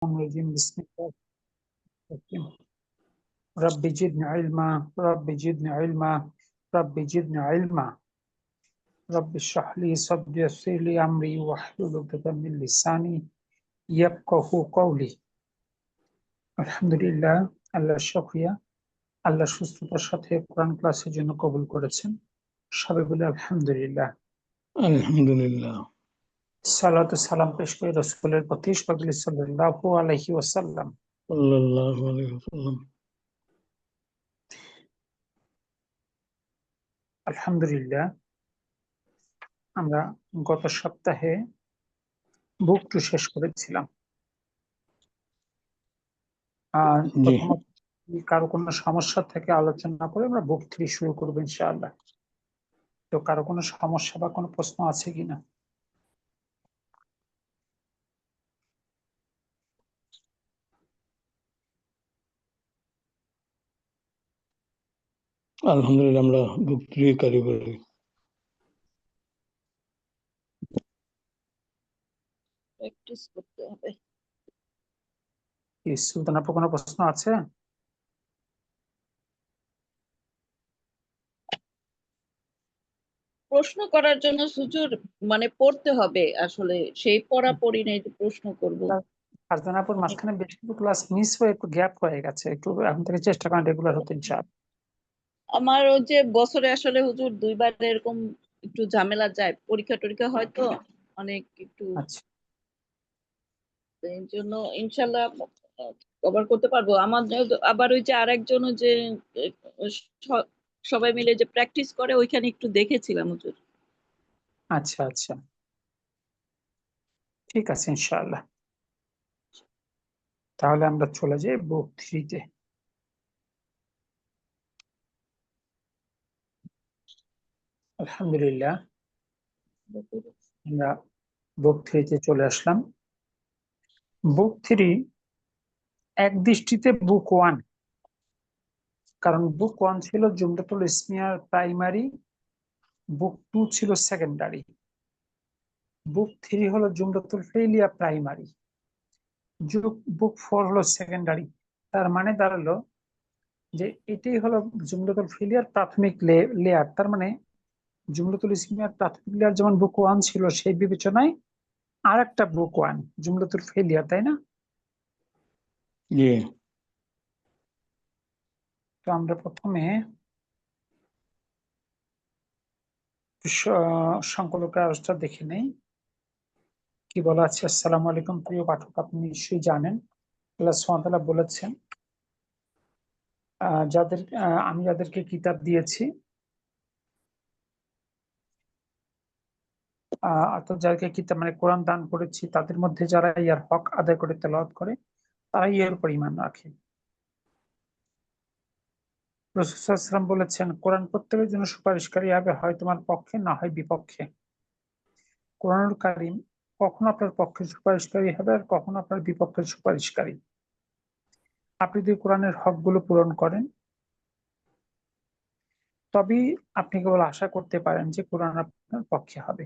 الرجيم بسم الله الرحمن الرحيم رب زدني علما رب زدني علما رب زدني علما رب اشرح لي صدري ويسر لي امري واحلل عقدة من لساني يفقهوا قولي আলহামদুলিল্লাহ আল্লাহ শুকরিয়া আল্লাহ সুস্থতার সাথে কোরআন ক্লাসের জন্য কবুল করেছেন সবাই বলে আলহামদুলিল্লাহ আলহামদুলিল্লাহ সালাত ও সালাম পেশ করে রাসূলের প্রতি সাল্লাল্লাহু আলাইহি ওয়াসাল্লাম সাল্লাল্লাহু আলাইহি ওয়াসাল্লাম। আলহামদুলিল্লাহ আমরা গত সপ্তাহে বুক টু শেষ করেছিলাম আর জি প্রথমত কারো কোনো সমস্যা থেকে আলোচনা করে আমরা বুক 3 শুরু করবো ইনশাআল্লাহ। তো কারো কোনো সমস্যা বা কোনো প্রশ্ন আছে কিনা? আলহামদুলিল্লাহ আমরা ভক্তি কারিগরি প্র্যাকটিস করতে হবে। কি সুলতান আপনার কোনো প্রশ্ন আছে? প্রশ্ন করার জন্য সুজুর মানে পড়তে হবে, আসলে সেই পড়া পড়ি নাই যে প্রশ্ন করব। ফারজানাপুর মাঝখানে বেশ কিছু ক্লাস মিস হয়ে একটু গ্যাপ হয়ে গেছে, একটু এখন থেকে চেষ্টা করেন রেগুলার হতে ইনশাআল্লাহ। আমার ওই যে বছরে আসলে হুজুর দুইবার এরকম একটু ঝামেলা যায়, পরীক্ষা টরীক্ষা হয় তো অনেক একটু, আচ্ছা এই জন্য ইনশাল্লাহ কভার করতে পারবো। আমার আবার ওই যে আরেকজনও যে স- সবাই মিলে যে প্র্যাকটিস করে ওইখানে একটু দেখেছিলাম হুজুর। আচ্ছা আচ্ছা ঠিক আছে ইনশাআল্লাহ। তাহলে আমরা চলে যাই বুক 3-তে। আলহামদুলিল্লাহ আমরা বুক 3-তে চলে আসলাম। বুক 3 এক দৃষ্টিতে বুক 1, কারণ বুক 1 ছিল জুমলাতুল ইসমিয়ার প্রাইমারি, বুক 2 ছিল সেকেন্ডারি, বুক 3 হলো জুমলাতুল ফেইলিয়া প্রাইমারি, বুক 4 হলো সেকেন্ডারি। তার মানে দাঁড়ালো যে এটাই হলো জুমলাতুল ফেলিয়ার প্রাথমিক লেয়ার। তার মানে জুমলাতুল ইসমিয়ার প্রাথমিক লেয়ার যেমন বুক 1 ছিল, সেই বিবেচনায় আর একটা বুক 1 জুমলাতুল ফেলিয়ার, তাই না? জি তো আমরা প্রথমে সংকলকের আওয়াজটা দেখে নেই কি বলা আছে। আসসালামু আলাইকুম প্রিয় পাঠক, আপনি নিশ্চয়ই জানেন আল্লাহ সুবহানাহু ওয়া তাআলা বলেছেন আমি যাদেরকে কিতাব দিয়েছি, অর্থাৎ যাদেরকে কিতাব মানে কোরআন দান করেছি, তাদের মধ্যে যারা ইয়ার হক আদায় করে তেলাওয়াত করে তারাই এর উপর ঈমান রাখে। রাসূল সাল্লাল্লাহু আলাইহি ওয়াসাল্লাম বলেছেন, কোরআন প্রত্যেকের জন্য সুপারিশকারী হবে, হয় তোমার পক্ষে না হয় বিপক্ষে। কোরআনুল কারীম কখনো আপনার পক্ষে সুপারিশকারী হবে আর কখনো আপনার বিপক্ষে সুপারিশকারী। আপনি যদি কোরআনের হকগুলো পূরণ করেন তবেই আপনি কেবল আশা করতে পারেন যে কোরআন আপনার পক্ষে হবে।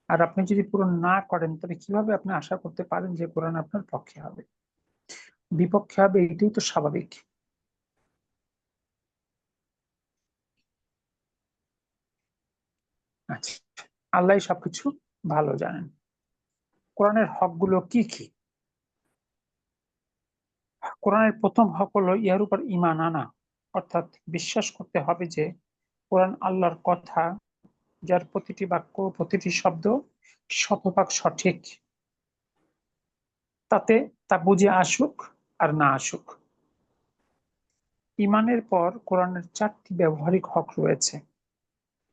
আর আপনি যদি পূরণ না করেন তবে কিভাবে আপনি আশা করতে পারেন যে কোরআন আপনার পক্ষে হবে? বিপক্ষে হবে, এটাই তো স্বাভাবিক। আচ্ছা, আল্লাহ সবকিছু ভালো জানেন। কোরআনের হকগুলো কি কি? কোরআনের প্রথম হক হলো ইহার উপর ঈমান আনা, অর্থাৎ বিশ্বাস করতে হবে যে কোরআন আল্লাহর কথা, যার প্রতিটি বাক্য প্রতিটি শব্দ শতভাগ সঠিক, তাতে তা বুঝে আসুক আর না আসুক। ঈমানের পর কোরআনের 4টি ব্যবহারিক হক রয়েছে।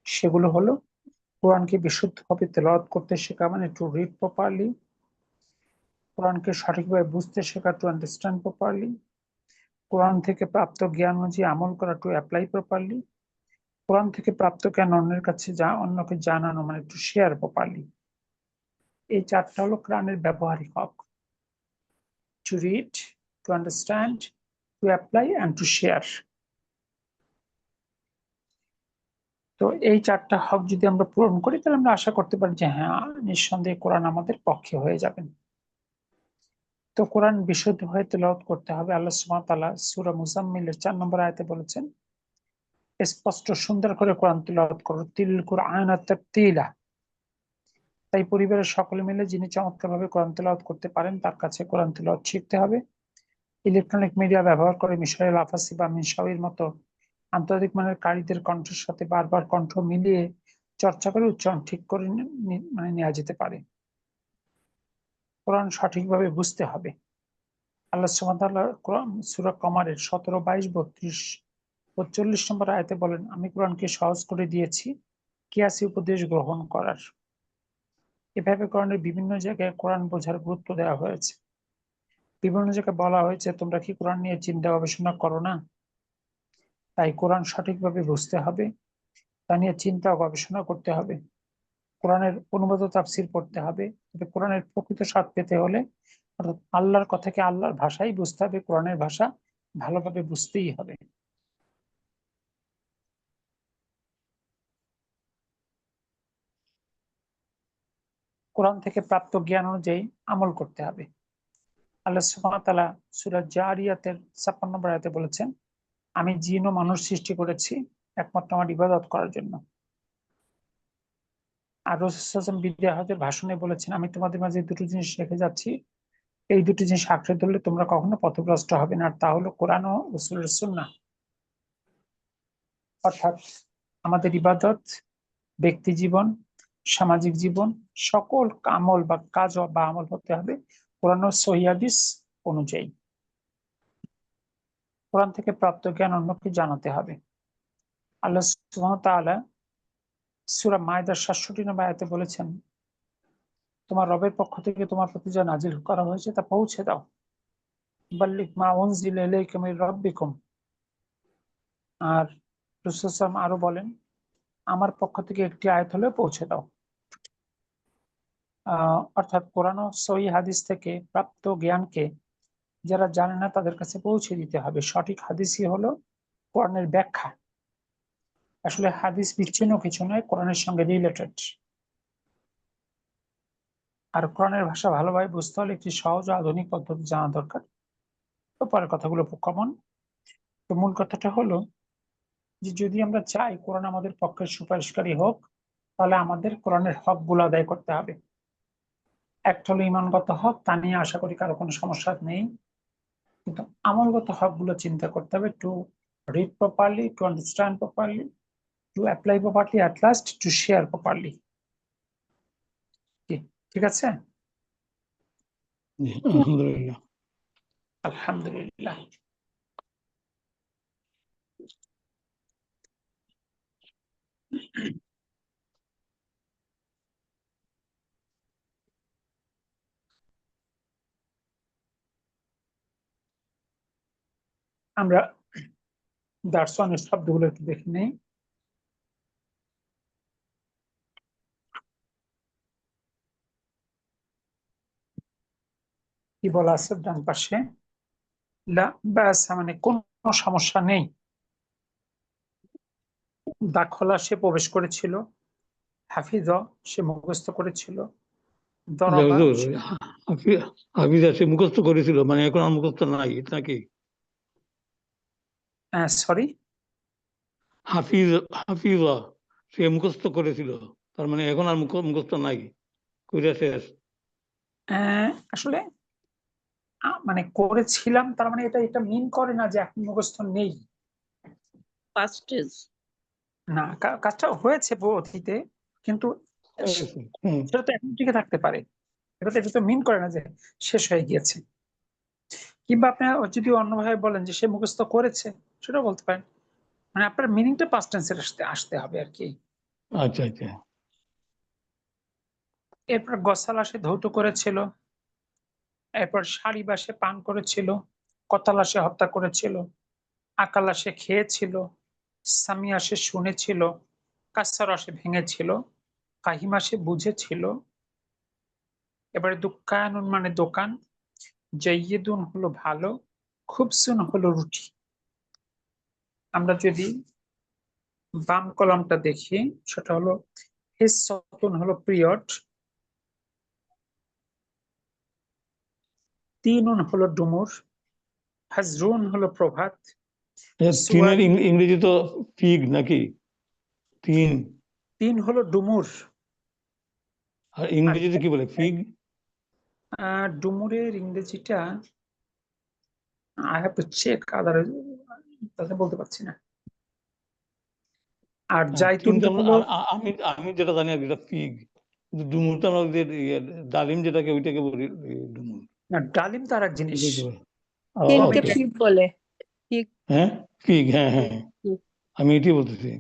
সেগুলো হলো কোরআনকে বিশুদ্ধভাবে তেলাওয়াত করতে শেখা, মানে টু রিড প্রপারলি; কোরআনকে সঠিকভাবে বুঝতে শেখা, টু আন্ডারস্ট্যান্ড প্রপারলি; কোরআন থেকে প্রাপ্ত জ্ঞান অনুযায়ী আমল করা, টু অ্যাপ্লাই প্রপারলি; কোরআন থেকে প্রাপ্ত জ্ঞান অন্যের কাছে অন্যকে জানানো, মানে টু শেয়ার প্রপারলি। এই 4টা হলো কোরআনের ব্যবহারিক হক: to read, to understand, to apply and to share. তো এই 4টা হক যদি আমরা পূরণ করি তাহলে আমরা আশা করতে পারি যে হ্যাঁ, নিঃসন্দেহে কোরআন আমাদের পক্ষে হয়ে যাবেন। তো তো কোরআন বিশুদ্ধ হয়ে তেলাওয়াত করতে হবে। আল্লাহ সুবহানাহু ওয়া তাআলা সূরা মুজাম্মিলের 4 নম্বর আয়াতে বলেছেন, স্পষ্ট সুন্দর করে কোরআন তেলাওয়াত করো, তিল কুরআনা তারতিলা। তাই পরিবারের সকলে মিলে যিনি চমৎকারভাবে কোরআন তেলাওয়াত করতে পারেন তার কাছে কোরআন তেলাওয়াত শিখতে হবে। ইলেকট্রনিক মিডিয়া ব্যবহার করে মিশরে লাফাসি বা মিনশাওয়ির মতো আন্তর্জাতিক মানের কারীদের কণ্ঠের সাথে বারবার কণ্ঠ মিলিয়ে চর্চা করে উচ্চারণ ঠিক করে নেওয়া যেতে পারে। কোরআন সঠিকভাবে বুঝতে হবে। আল্লাহ সুবহানাহু ওয়া তাআলা কোরআন সূরা কমারের 17, 22, 32 ও 40 নম্বর আয়াতে বলেন, আমি কোরআনকে সহজ করে দিয়েছি কিয়াসী উপদেশ গ্রহণ করার। এভাবে কোরআনের বিভিন্ন জায়গায় কোরআন বোঝার গুরুত্ব দেওয়া হয়েছে। বিভিন্ন জায়গায় বলা হয়েছে, তোমরা কি কোরআন নিয়ে চিন্তা গবেষণা করো না? তাই কোরআন সঠিকভাবে বুঝতে হবে, তা নিয়ে চিন্তা ও গবেষণা করতে হবে। কোরআনের অনুবাদ তাফসীর পড়তে হবে। তবে কোরআনের প্রকৃত স্বাদ পেতে হলে অর্থাৎ আল্লাহর কথাকে আল্লাহর ভাষাই বুঝতে হবে, কোরআনের ভাষা ভালোভাবে বুঝতেই হবে। কোরআন থেকে প্রাপ্ত জ্ঞান অনুযায়ী আমল করতে হবে। আল্লাহ সুবহানাহু ওয়া তাআলা সূরা জারিয়াতের 56 নম্বর আয়াতে বলেছেন, আমি জিন ও মানুষ সৃষ্টি করেছি একমাত্র আমার ইবাদত করার জন্য। আর রাসূল সাল্লাল্লাহু আলাইহি ওয়াসাল্লাম বিদায় ভাষণে বলেছেন, আমি তোমাদের মাঝে দুটো জিনিস রেখে যাচ্ছি, এই দুটি জিনিস আঁকড়ে ধরলে তোমরা কখনো পথভ্রষ্ট হবে না, আর তা হলো কোরআন ও রাসূলের সুন্নাহ। অর্থাৎ আমাদের ইবাদত, ব্যক্তি জীবন, সামাজিক জীবন, সকল আমল বা কাজ বা আমল হতে হবে কোরআন ও সহিহ হাদিস অনুযায়ী। কোরআন থেকে প্রাপ্ত জ্ঞান অন্যকে জানাতে হবে। আল্লাহ সুবহানাহু ওয়া তাআলা সূরা মায়দার 67 নম্বর আয়াতে বলেছেন, তোমার রবের পক্ষ থেকে তোমার প্রতি যা নাজিল করা হয়েছে তা পৌঁছে দাও। বাল্লিগ মা উনজিলা ইলাইকা মির রাব্বিকুম। আর রাসূল সাল্লাল্লাহু আলাইহি ওয়াসাল্লাম আরো বলেন, আমার পক্ষ থেকে একটি আয়াত হলেও পৌঁছে দাও। অর্থাৎ কোরআন ও সহিহ হাদিস থেকে প্রাপ্ত জ্ঞানকে যারা জানে না তাদের কাছে পৌঁছে দিতে হবে। সঠিক হাদিসই হলো কোরআনের ব্যাখ্যা। আসলে হাদিস বিচ্ছিন্ন কিছু নয়, কোরআনের সঙ্গে রিলেটেড। আর কোরআনের ভাষা ভালোভাবে বুঝতে হলে একটি সহজ ও আধুনিক পদ্ধতি জানা দরকার। তো পরের কথাগুলো কমন। তো মূল কথাটা হলো যে যদি আমরা চাই কোরআন আমাদের পক্ষে সুপারিশকারী হোক, তাহলে আমাদের কোরআনের হকগুলো আদায় করতে হবে। একটা হলো ইমানগত হক, তা নিয়ে আশা করি কারো কোনো সমস্যা নেই। কিন্তু আমলগত হকগুলো চিন্তা করতে হবে, to read properly, to understand properly, to apply properly, at last to share properly. ঠিক আছে? জি, আলহামদুলিল্লাহ। আলহামদুলিল্লাহ। আমরা দার্শনিক শব্দগুলো একটু দেখে নেই। কি বলা আছে ডান পাশে? লা বাসা মানে কোনো সমস্যা নেই। দাখলা সে প্রবেশ করেছিল, হাফিজ সে মুখস্থ করেছিল, দরবা হুজুর, হাফিজ সে মুখস্থ করেছিল, মানে এখন আর মুখস্থ নাই নাকি? সরি, হাফিজা সে মুখস্থ করেছিল, তার মানে এখন আর মুখস্থ নাই, কইরা শেষ। আসলে মানে করেছিলাম, তার মানে এটা এটা মিন করে না যে এখন মুখস্থ নেই। First stage. না, কাজটা হয়েছে অতীতে, কিন্তু হুম, সেটা তো এখন টিকে থাকতে পারে। এটা তো মিন করে না যে শেষ হয়ে গিয়েছে। কিংবা আপনি যদি অন্যভাবে বলেন যে সে মুখস্থ করেছে, সেটাও বলতে পারেন। মানে আপনার মিনিংটা পাস্ট টেন্সের আসতে হবে আর কি। আচ্ছা আচ্ছা। এরপর গসালা সে ধৌত করেছিল, এরপর সারিবা সে পান করেছিল, কতালা সে হত্যা করেছিল, আকালা সে খেয়েছিল, সামিয়া সে শুনেছিল, কাসারা সে ভেঙেছিল, কাহিমা সে বুঝেছিল। এবারে দুঃখায়নুন মানে দোকান, জাইয়িদুন হলো ভালো, খুবসুন হলো রুটি। আমরা যদি বাম কলমটা দেখি, সেটা হলো হিসসতুন হলো পিরিয়ড, তিনুন হলো ডুমুর, হাজরুন হলো প্রভাত, তিনের সুয়াল ইংরেজি তো ফিগ নাকি? তিন। তিন হলো ডুমুর। আর ইংরেজিতে কি বলে? ফিগ? ডুমুরের ইংরেজিটা আই হ্যাভ টু চেক, তাতে বলতে পারছি না। আর জাইতুনটা হলো আমি যেটা জানি আর কি ফিগ, কিন্তু ডুমুরটা আমরা ডালিম যেটাকে ওইটাকে বলি ডুমুর। না, ডালিম তো আর এক জিনিস। তিনটে ওকে, ফিগ বলে। হ্যাঁ ফিগ, হ্যাঁ হ্যাঁ হুম। আমি এটাই বলতেছি।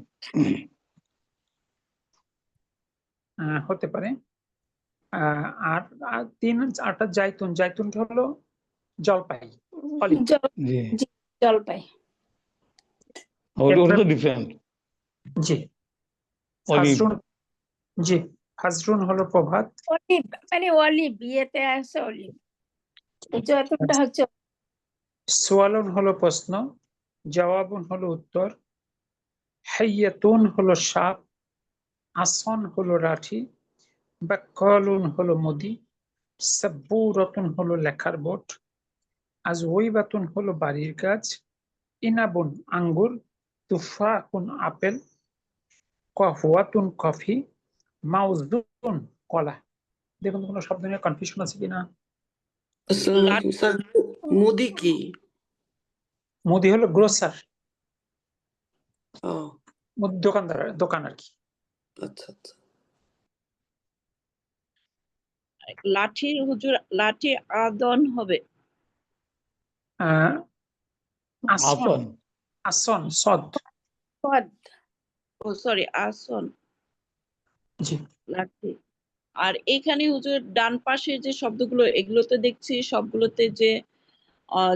হতে পারে। আর আর তিন আরটা জাইতুন, জাইতুনটা হলো জলপাই, অলিভ। জি, জি, জলপাই। ওটা তো ডিফারেন্ট। জি। অলিভ। হাজরুন, জি, হাজরুন হলো প্রভাত, অলিভ মানে অলিভ ইয়েতে আছে অলিভ, জয়তুনটা হচ্ছে সোয়ালুন হলো প্রশ্ন, জওয়াবুন হলো উত্তর, হাইয়াতুন হলো সাপ, আসন হলো লাঠি, বাক্কালুন হলো মুদি, সাব্বুরাতুন হলো লেখার বোর্ড, আজওয়াইবাতুন হলো বাড়ির কাজ, ইনাবুন আঙ্গুর, তুফাহুন আপেল, কফওয়াতুন কফি, মাউজুন কলা। দেখুন কোনো শব্দ নিয়ে কনফিউশন আছে কিনা। আসসালামু আলাইকুম স্যার, মুদি কি? মুদি হলো গ্রোসার, ও দোকানদার, দোকান আর কি। আচ্ছা আচ্ছা। লাঠি হুজুর, লাঠি আদন হবে। আসন, আসন। আসন সদ, পদ। ও সরি, আসন, জি। লাঠি। আর এখানে হুজুর ডান পাশে যে শব্দগুলো, এগুলোতে দেখছি সবগুলোতে যে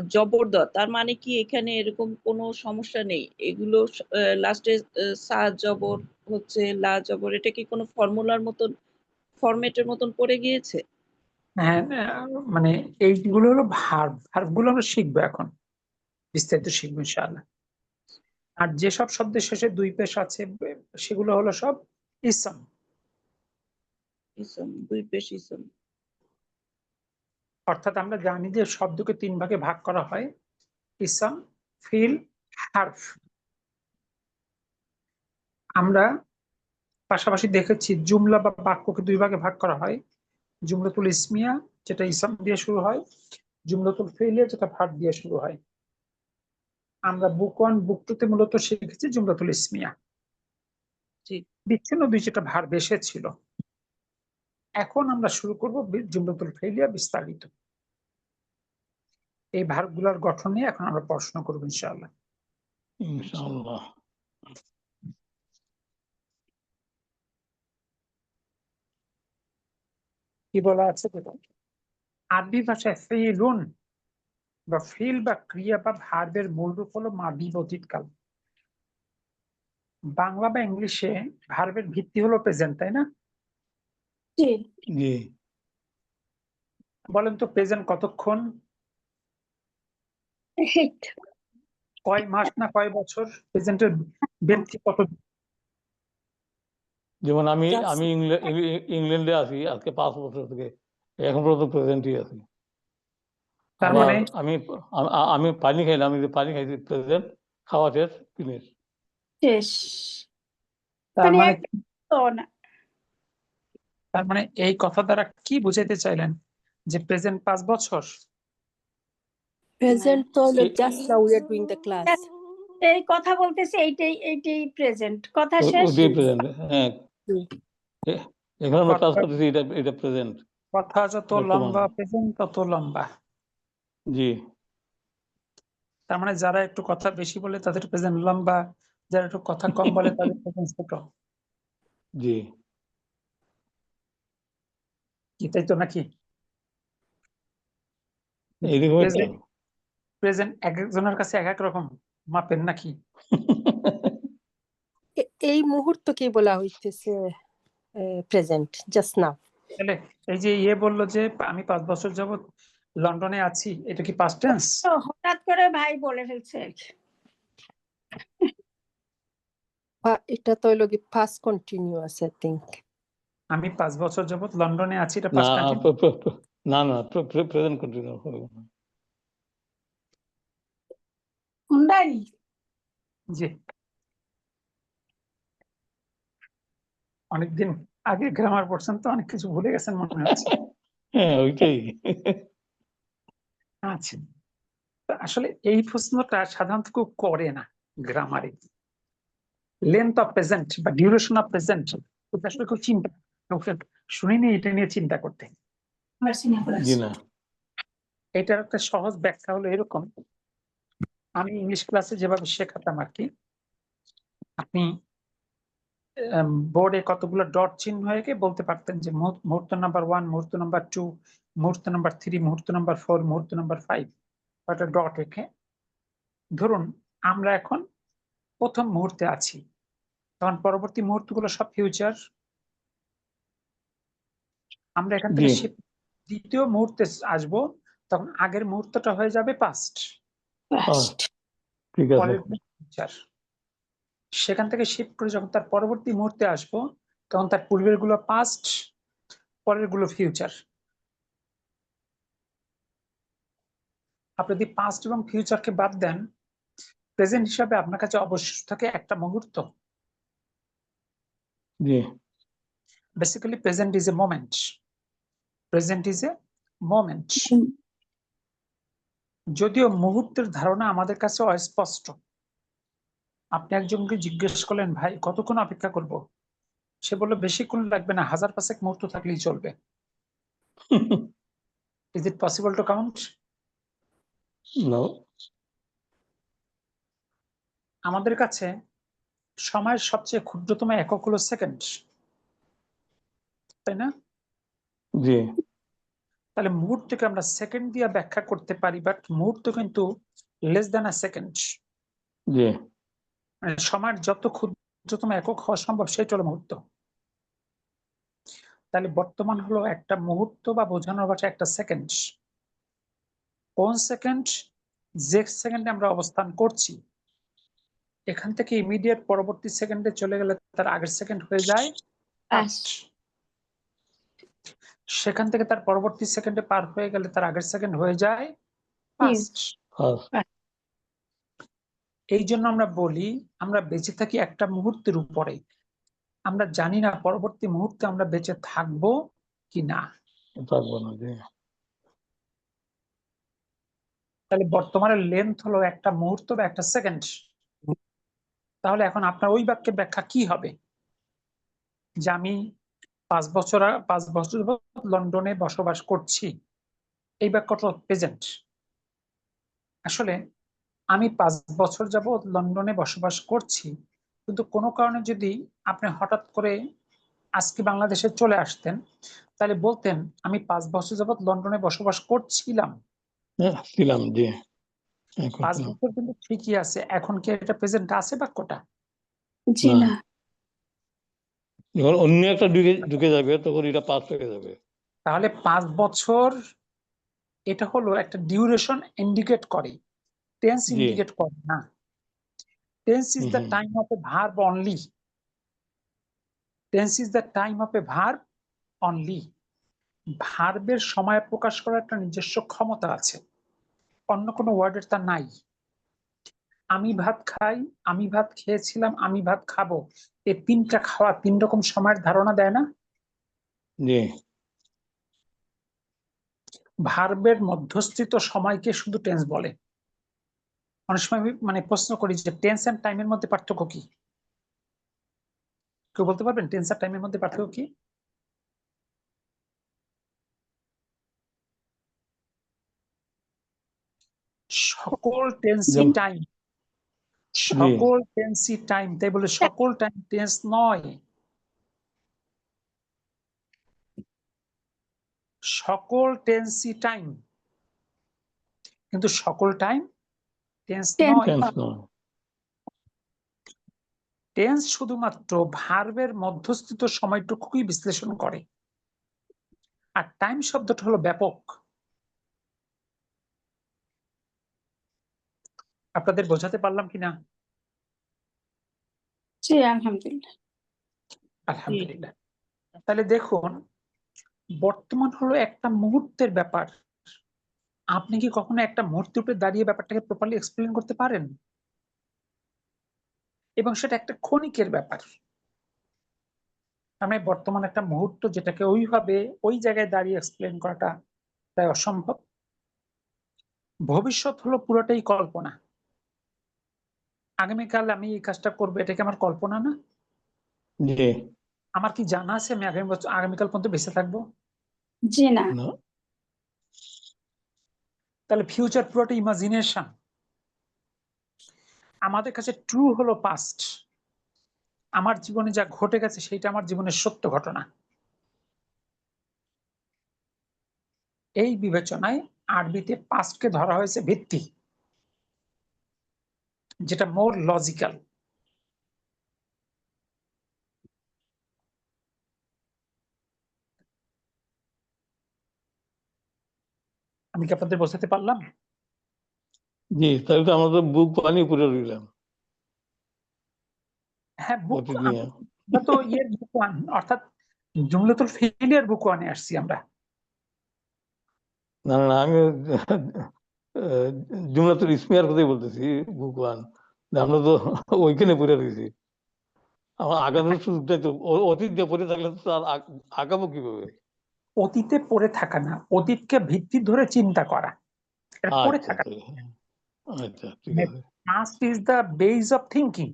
জবরদা, তার মানে কি এখানে এরকম কোনো সমস্যা নেই? এগুলো লাস্টে সা জবর হচ্ছে, লা জবর, এটা কি কোনো ফর্মুলার মতন, ফরম্যাটের মতন পড়ে গিয়েছে? হ্যাঁ, মানে এইগুলো হলো ভার্ব, ভার্বগুলো আমরা শিখবো এখন, বিস্তারিত শিখবো ইনশাআল্লাহ। আর যেসব শব্দের শেষে দুই পেশ আছে সেগুলো হলো সব ইসম। ইসম, দুই পেশ ইসম। অর্থাৎ আমরা জানি যে শব্দকে তিন ভাগে ভাগ করা হয়, ইসম, ফিল, হার্ফ। আমরা পাশাপাশি দেখেছি জুমলা বা বাক্যকে দুই ভাগে ভাগ করা হয়, জুমলাতুল ইসমিয়া যেটা ইসম দিয়ে শুরু হয়, জুমলাতুল ফেলিয়া যেটা ভার্ব দিয়ে শুরু হয়। আমরা বুক ওয়ান বুক টু তে মূলত শিখেছি জুমলাতুল ইসমিয়া, জি। বিচ্ছিন্ন দুই যেটা ভার্ব এসেছিল। এখন আমরা শুরু করব জুমলাতুল ফেলিয়া বিস্তারিত। এই ভার্বগুলোর গঠন নিয়ে এখন আমরা পড়াশোনা করবো ইনশাআল্লাহ। ইনশাআল্লাহ। কি বলা আছে দেখুন, আরবি ভাষায় ফেইলুন বা ফিল বা ক্রিয়া বা ভার্বের মূল রূপ হলো মাদি বা অতীতকাল। বাংলা বা ইংলিশে ভার্বের ভিত্তি হলো প্রেজেন্ট, তাই না? জি, জি, বলেন তো প্রেজেন্ট কতক্ষণ, হিট। কয় মাস না কয় বছর, প্রেজেন্টের ব্যক্তি কত। যেমন আমি Just- আমি ইংল্যান্ডে আছি আজকে 5 বছর থেকে, এখন পর্যন্ত প্রেজেন্টই আছি। তার আবার মানে আমি পানি খাইলাম, আমি যে পানি খাইছি প্রেজেন্ট, খাওয়া শেষ, ফিনিশ। শেষ। তার মানে মানে তো না, তার মানে এই কথা দ্বারা কি বুঝাইতে চাইলেন, যে প্রেজেন্ট 5 বছর? Present তো হলো এই- just now we are doing the class. এই কথা বলতেছে, এইটাই প্রেজেন্ট, কথা শেষ। ওটাই প্রেজেন্ট, হ্যাঁ। হুম। এখন আমরা ক্লাস কথা- করতেছি, এটা প্রেজেন্ট। কথা যত বর্তমান। লম্বা প্রেজেন্ট তত লম্বা। জি, তার মানে যারা একটু কথা বেশি বলে তাদের প্রেজেন্ট লম্বা, যারা একটু কথা কম বলে তাদের প্রেজেন্ট ছোট। জি। কি তাই তো নাকি? এইরকম একটা। প্রেজেন্ট এক একজনের কাছে এক এক রকম মাপেন নাকি? এই মুহূর্তকে বলা হইতেছে প্রেজেন্ট জাস্ট নাও। তাহলে এই যে বললো যে আমি 5 বছর যাবত লন্ডনে আছি, এটা কি পাস্ট টেন্স? তো হঠাৎ করে ভাই বলে ফেলছে। এটা তো হলো কি past continuous I think. আমি 5 বছর যাবত লন্ডনে আছি, এটা না, পাস্ট কন্টিনিউয়াস। না না প্রেজেন্ট কন্টিনিউ হবে না। হুন্ডারি জি, অনেকদিন আগে গ্রামার পড়ছেন তো অনেক কিছু ভুলে গেছেন মনে হচ্ছে। হ্যাঁ ওইটাই। আচ্ছা, তো আসলে এই প্রশ্নটা সাধারণত কেউ করে না গ্রামারে। লেন্থ অফ প্রেজেন্ট বা ডিউরেশন অফ প্রেজেন্ট আসলে কেউ চিন্তা শুনিনি এটা নিয়ে চিন্তা করতে। জি না। এটার একটা সহজ ব্যাখ্যা হলো এরকম, আমি ইংলিশ ক্লাসে যেভাবে শেখাতাম আর কি, আপনি বোর্ডে কতগুলো ডট চিহ্ন হয়ে গিয়ে বলতে পারতেন যে মুহূর্ত নাম্বার 1, মুহূর্ত নাম্বার 2, মুহূর্ত নাম্বার 3, মুহূর্ত নাম্বার 4, মুহূর্ত নাম্বার 5, একটা ডট রেখে ধরুন আমরা এখন প্রথম মুহূর্তে আছি, তখন পরবর্তী মুহূর্তগুলো সব ফিউচার। আমরা এখান থেকে জি। দ্বিতীয় মুহূর্তে আসবো, তখন আগের মুহূর্তটা হয়ে যাবে পাস্ট, ঠিক আছে। পরের ফিউচার। সেখান থেকে শিফট করে যখন তার পরবর্তী মুহূর্তে আসবো, তখন তার পূর্বের গুলো পাস্ট, পরের গুলো ফিউচার। আপনি যদি পাস্ট এবং ফিউচারকে বাদ দেন, প্রেজেন্ট হিসাবে আপনার কাছে অবশিষ্ট থাকে একটা মুহূর্ত। জি basically present is a moment, present is a moment. যদিও মুহূর্তের ধারণা আমাদের কাছে অস্পষ্ট। আপনি একজনকে জিজ্ঞেস করলেন ভাই কতক্ষণ অপেক্ষা করব, সে বললো বেশিক্ষণ লাগবে না, 1000 মুহূর্ত থাকলেই চলবে। Is it possible to count? No. আমাদের কাছে সময়ের সবচেয়ে ক্ষুদ্রতম একক হলো সেকেন্ড, তাই না? জি তাহলে মুহূর্তকে আমরা সেকেন্ড দিয়ে ব্যাখ্যা করতে পারি, বাট মুহূর্ত কিন্তু লেস দ্যান আ সেকেন্ড। জি মানে সময়ের যত ক্ষুদ্রতম একক হওয়া সম্ভব সেটা হলো মুহূর্ত। তাহলে বর্তমান হলো একটা মুহূর্ত বা বোঝানোর ভাষা একটা সেকেন্ড। কোন সেকেন্ড? যে সেকেন্ডে আমরা অবস্থান করছি, এখান থেকে ইমিডিয়েট পরবর্তী সেকেন্ডে চলে গেলে তার আগের সেকেন্ড হয়ে যায় পাস্ট। সেখান থেকে তার পরবর্তী সেকেন্ডে পার হয়ে গেলে তার আগের সেকেন্ড হয়ে যায় পাস্ট। এই জন্য আমরা বলি আমরা বেঁচে থাকি একটা মুহূর্তের উপরে, আমরা জানি না পরবর্তী মুহূর্তে আমরা বেঁচে থাকবো কি না। থাকবো না। জি তাহলে বর্তমানের লেন্থ হলো একটা মুহূর্ত বা একটা সেকেন্ড। তাহলে এখন আপনার ওই বাক্যের ব্যাখ্যা কি হবে যে আমি 5 বছর লন্ডনে বসবাস করছি, এই বাক্যটা প্রেজেন্ট। আসলে আমি 5 বছর যাবত লন্ডনে বসবাস করছি, কিন্তু কোনো কারণে যদি আপনি হঠাৎ করে আজকে বাংলাদেশে চলে আসতেন, তাহলে বলতেন আমি 5 বছর যাবত লন্ডনে বসবাস করছিলাম। ছিলাম। জি 5 বছর কিন্তু ঠিকই আছে, এখন কি এটা প্রেজেন্ট আছে বাক্যটা? জি না, যখন অন্য একটা ঢুকে যাবে তখন এটা পাস হয়ে যাবে। তাহলে 5 বছর এটা হলো একটা ডিউরেশন ইন্ডিকেট করে, টেন্স জি ইন্ডিকেট করে না। Tense is the hmm. Time of A verb only. Tense is the time of A verb only. ভার্বের সময় প্রকাশ করার একটা নিজস্ব ক্ষমতা আছে, অন্য কোনো ওয়ার্ডের তা নাই। আমি ভাত খাই, আমি ভাত খেয়েছিলাম, আমি ভাত খাবো, এই তিনটা খাওয়া 3 রকম সময়ের ধারণা দেয় না? জি ভার্বের মধ্যস্থিত সময়কে শুধু টেন্স বলে। অনেক সময় আমি মানে প্রশ্ন করি যে টেন্স এন্ড টাইমের মধ্যে পার্থক্য কি? কেউ বলতে পারবেন টেন্স আর টাইমের মধ্যে পার্থক্য কি? সকল টেন্সই যেমন- টাইম, সকল টেন্সই টাইম, তাই বলে সকল টাইম টেন্স নয়। সকল টেন্সই টাইম, কিন্তু সকল টাইম টেন্স নয়। টেন্স নয়। টেন্স শুধুমাত্র ভার্বের মধ্যস্থিত সময়টুকুই বিশ্লেষণ করে, আর টাইম শব্দটা হলো ব্যাপক। আপনাদের বোঝাতে পারলাম কিনা? জি আলহামদুলিল্লাহ। আলহামদুলিল্লাহ। তাহলে দেখুন বর্তমান হলো একটা মুহূর্তের ব্যাপার। আপনি কি কখনো একটা মুহূর্তের উপরে দাঁড়িয়ে ব্যাপারটাকে প্রপারলি এক্সপ্লেন করতে পারেন? এবং সেটা একটা ক্ষণিকের ব্যাপার। মানে বর্তমান একটা মুহূর্ত, যেটাকে ওইভাবে ওই জায়গায় দাঁড়িয়ে এক্সপ্লেন করাটা প্রায় অসম্ভব। ভবিষ্যৎ হলো পুরোটাই কল্পনা। আগামীকাল আমি এই কাজটা করবো, এটা কি আমার কল্পনা না? জি আমার কি জানা আছে আমি আগামীকাল পর্যন্ত বেঁচে থাকবো? জি না। না তাহলে ফিউচার পুরোটা ইমাজিনেশন। আমাদের কাছে ট্রু হলো পাস্ট। আমার জীবনে যা ঘটে গেছে সেটা আমার জীবনের সত্য ঘটনা। এই বিবেচনায় আরবিতে পাস্টকে ধরা হয়েছে ভিত্তি, যেটা মোর লজিক্যাল। আমি কি আপনাদের বোঝাতে পারলাম? জি, তাহলে তো আমরা তো বুক পানি পুরে রইলাম হ্যাঁ, বুক অতীত নিয়ে। আমরা তো ইয়ের বুক ওয়ান, অর্থাৎ জুমলাতুল ফেইলিয়ার বুক ওয়ানে আসছি আমরা। না না, আমি জুমলাতুল ইসমিয়ার কথাই বলতেছি, বুক ওয়ান। আমরা তো ওইখানে পড়ে রয়েছি। আমার আগানোর সুযোগটাই তো অতীত দিয়ে পড়ে থাকলে তো আর আগাবো কিভাবে? অতীতে পড়ে থাকা না, অতীতকে ভিত্তি ধরে চিন্তা করা, এটা পড়ে আচ্ছা থাকা। আচ্ছা ঠিক আছে। Past is the base of thinking.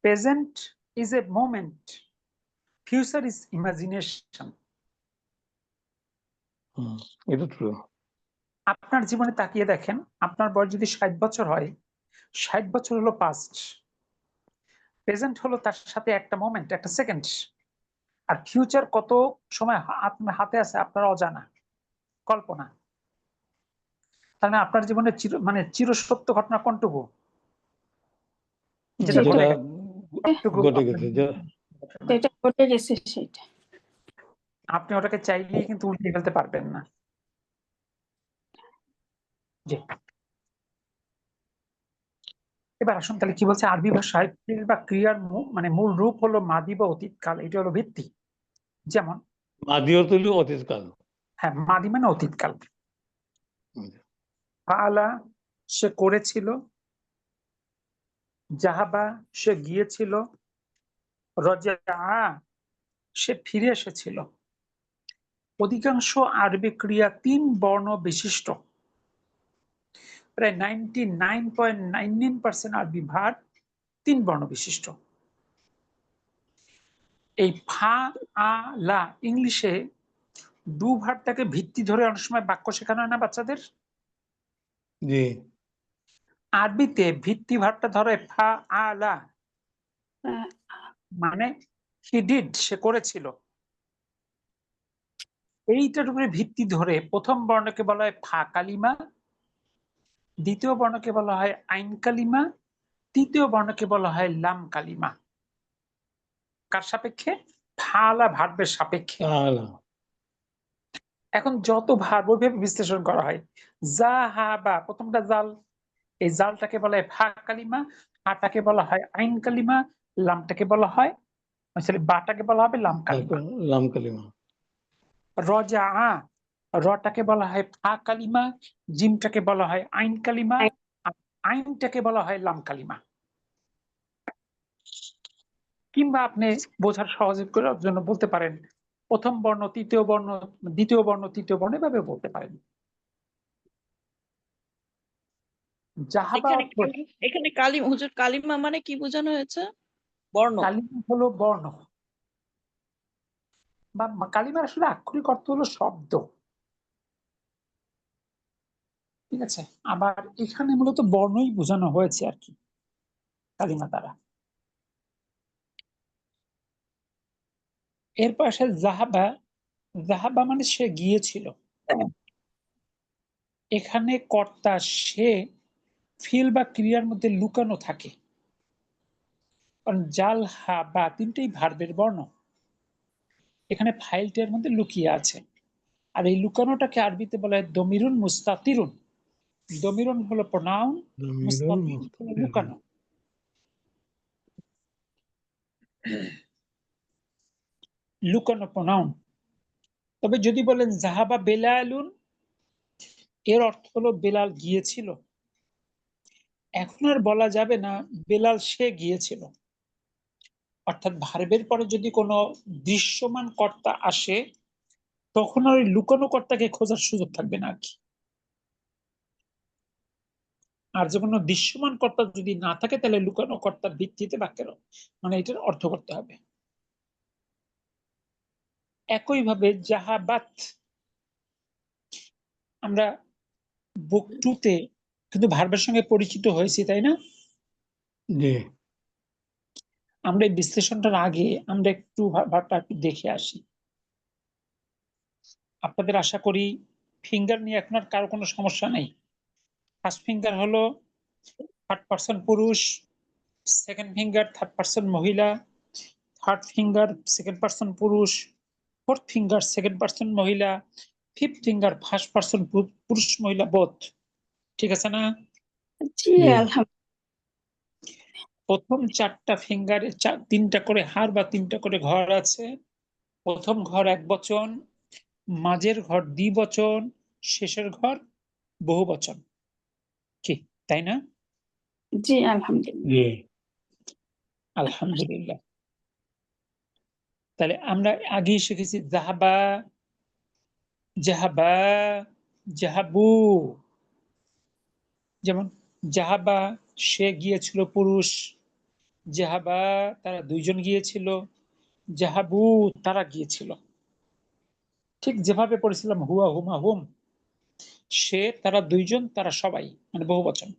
Present is a moment. Future is imagination. এটা ট্রু। আপনার জীবনে তাকিয়ে দেখেন, আপনার বয়স যদি 60 বছর হয়, 60 বছর হলো পাস্ট। প্রেজেন্ট হলো তার সাথে একটা মোমেন্ট, একটা সেকেন্ড। আর ফিউচার কত সময় আপনার হাতে আছে আপনার অজানা, কল্পনা। তাহলে আপনার জীবনে চিরসত্য ঘটনা কোনটুকু? যেটা যেটা ঘটে গেছে, কতটুকু ঘটে আপনার গেছে জীবনে? যেটা ঘটে গেছে সেটা। আপনি ওটাকে চাইলেই কিন্তু উল্টে ফেলতে পারবেন না। জি। এবার আসুন তাহলে কি বলছে আরবি ভাষায় ফিল বা ক্রিয়ার মানে মূল রূপ হলো মাদি বা অতীতকাল, এটা হলো ভিত্তি। যেমন মাদি অর্থ হলো অতীতকাল। হ্যাঁ, মাদি মানে অতীতকাল। ফাআলা সে করেছিল, জাহাবা সে গিয়েছিল, রজা সে ফিরে এসেছিল। অধিকাংশ আরবি ক্রিয়া 3 বর্ণ বিশিষ্ট। প্রায় 99.99% আরবি ভার 3 বর্ণ বিশিষ্ট। এই ফা আ লা ইংলিশে ডু ভার্বটাকে ভিত্তি ধরে অনেক সময় বাক্য শেখানো হয় না বাচ্চাদের? জি আরবিতে ভিত্তি ভার্বটা ধরে ফা আ লা, মানে হি ডিড, সে করেছিল। এইটার উপরে ভিত্তি ধরে প্রথম বর্ণকে বলা হয় ফা কালিমা, দ্বিতীয় বর্ণকে বলা হয় আইন কালিমা, তৃতীয় বর্ণকে বলা হয় লাম কালিমা। কার সাপেক্ষে? ফালা ভার্বের সাপেক্ষে। তাহলে এখন যত ভার্ব ওইভাবে বিশ্লেষণ করা হয়। জা হা বা, প্রথমটা জাল, এই জালটাকে বলা হয় ফা কালিমা, হাটাকে বলা হয় আইন কালিমা, লামটাকে বলা হয় বাটাকে বলা হবে লাম কালিমা। লাম কালিমা। রজা রটাকে বলা হয় ফা কালিমা, জিমটাকে বলা হয় আইন কালিমা, আর আইনটাকে বলা হয় লাম কালিমা। কিংবা আপনি বোঝার সহজ করার জন্য বলতে পারেন প্রথম বর্ণ তৃতীয় বর্ণ, দ্বিতীয় বর্ণ তৃতীয় বর্ণ, এভাবে বলতে পারেন। জাহাবা এখানে হুজুর কালিমা মানে কি বোঝানো হয়েছে? বর্ণ? কালিমা হলো বর্ণ, বা কালিমার আসলে আক্ষরিক অর্থ হলো শব্দ। ঠিক আছে, আবার এখানে মূলত বর্ণই বোঝানো হয়েছে আর কি কালিমা দ্বারা। এর পাশে জাহাবা, জাহাবা মানে সে গিয়েছিল। এখানে কর্তা সে ফিল বা ক্রিয়ার মধ্যে লুকানো থাকে, কারণ জাল হা বা তিনটেই ভার্বের বর্ণ, এখানে ফাইলটার মধ্যে লুকিয়ে আছে। আর এই লুকানোটাকে আরবিতে বলা হয় দমিরুন মুস্তাতিরুন। দমিরুন হলো প্রোনাউন, মুস্তাতির হলো লুকানো। লুকানো প্রনাউন। তবে যদি বলেন জাহাবা বেলালুন, এর অর্থ হলো বেলাল গিয়েছিল। এখন আর বলা যাবে না বেলাল সে গিয়েছিল। অর্থাৎ ভার্বের পরে যদি কোনো দৃশ্যমান কর্তা আসে, তখন আর ওই লুকানো কর্তাকে খোঁজার সুযোগ থাকবে না আর কি। আর যে কোনো দৃশ্যমান কর্তা যদি না থাকে, তাহলে লুকানো কর্তার ভিত্তিতে বাক্যের মানে এটার অর্থ করতে হবে। একইভাবে জাহাবাত, আমরা বুক 2 তে কিন্তু ভার্বের সঙ্গে পরিচিত হয়েছি, তাই না? জি। আমরা এই বিশ্লেষণটার আগে আমরা একটু ভার্বটা একটু দেখে আসি। আপনাদের আশা করি ফিঙ্গার নিয়ে এখন আর কারো কোনো সমস্যা নেই। ফার্স্ট ফিঙ্গার হলো থার্ড পারসন পুরুষ, সেকেন্ড ফিঙ্গার থার্ড পারসন মহিলা, থার্ড ফিঙ্গার সেকেন্ড পারসন পুরুষ, ফোর্থ ফিঙ্গার সেকেন্ড পারসন মহিলা, ফিফথ ফিঙ্গার ফার্স্ট পারসন পুরুষ মহিলা বোথ। ঠিক আছে না? জি জি। আলহামদুলিল্লাহ। প্রথম 4টা ফিঙ্গারে 3টা করে হাড় বা 3টা করে ঘর আছে। প্রথম ঘর এক বচন, মাঝের ঘর দ্বিবচন, শেষের ঘর বহু বচন। কি তাই না? জি আলহামদুলিল্লাহ। জি। আলহামদুলিল্লাহ। তাহলে আমরা আগেই শিখেছি জাহাবা, জাহাবা, জাহাবু। যেমন জাহাবা সে গিয়েছিল পুরুষ, জাহাবা তারা দুইজন গিয়েছিল, জাহাবু তারা গিয়েছিল। ঠিক যেভাবে পড়েছিলাম হুয়া হুমা হুম, সে তারা দুইজন তারা সবাই, মানে বহু বচন।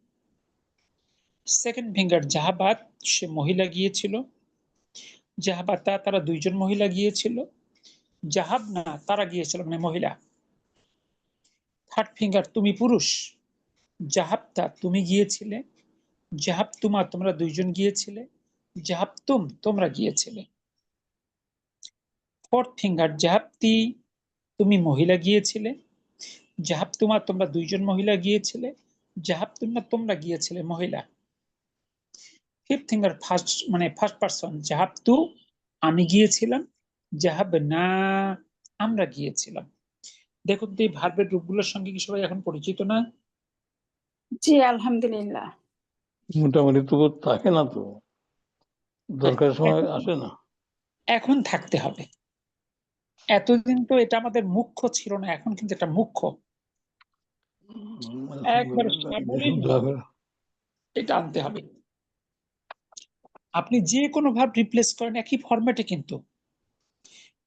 সেকেন্ড ফিঙ্গার জাহাবাত, সে মহিলা গিয়েছিল, জাহাবাতা তারা দুইজন মহিলা গিয়েছিল, জাহাবনা তারা গিয়েছিল মানে মহিলা। থার্ড ফিঙ্গার তুমি পুরুষ, জাহাবতা তুমি গিয়েছিলে, জাহাবতুমা তোমরা দুইজন গিয়েছিলে, জাহাবতুম তোমরা গিয়েছিলে। ফোর্থ ফিঙ্গার জাহাবতি তুমি মহিলা গিয়েছিলে, জাহাবতুমা তোমরা দুইজন মহিলা গিয়েছিলে, জাহাবতুমা তোমরা গিয়েছিলে মহিলা। ফিফথ ফিঙ্গার ফার্স্ট পারসন জাহাবতু আমি গিয়েছিলাম, জাহাব না আমরা গিয়েছিলাম। দেখুন তো এই ভার্বের রূপগুলোর সঙ্গে কি সবাই এখন পরিচিত না? জি আলহামদুলিল্লাহ। মোটামুটি তো থাকে না তো, দরকারের সময় আসে না। এখন থাকতে হবে। এতদিন তো এটা আমাদের মুখ্য ছিল না, এখন কিন্তু এটা মুখ্য। একবার সাবলীল এটা আনতে হবে। আপনি যে কোনো ভাব রিপ্লেস করেন একই ফরম্যাটে, কিন্তু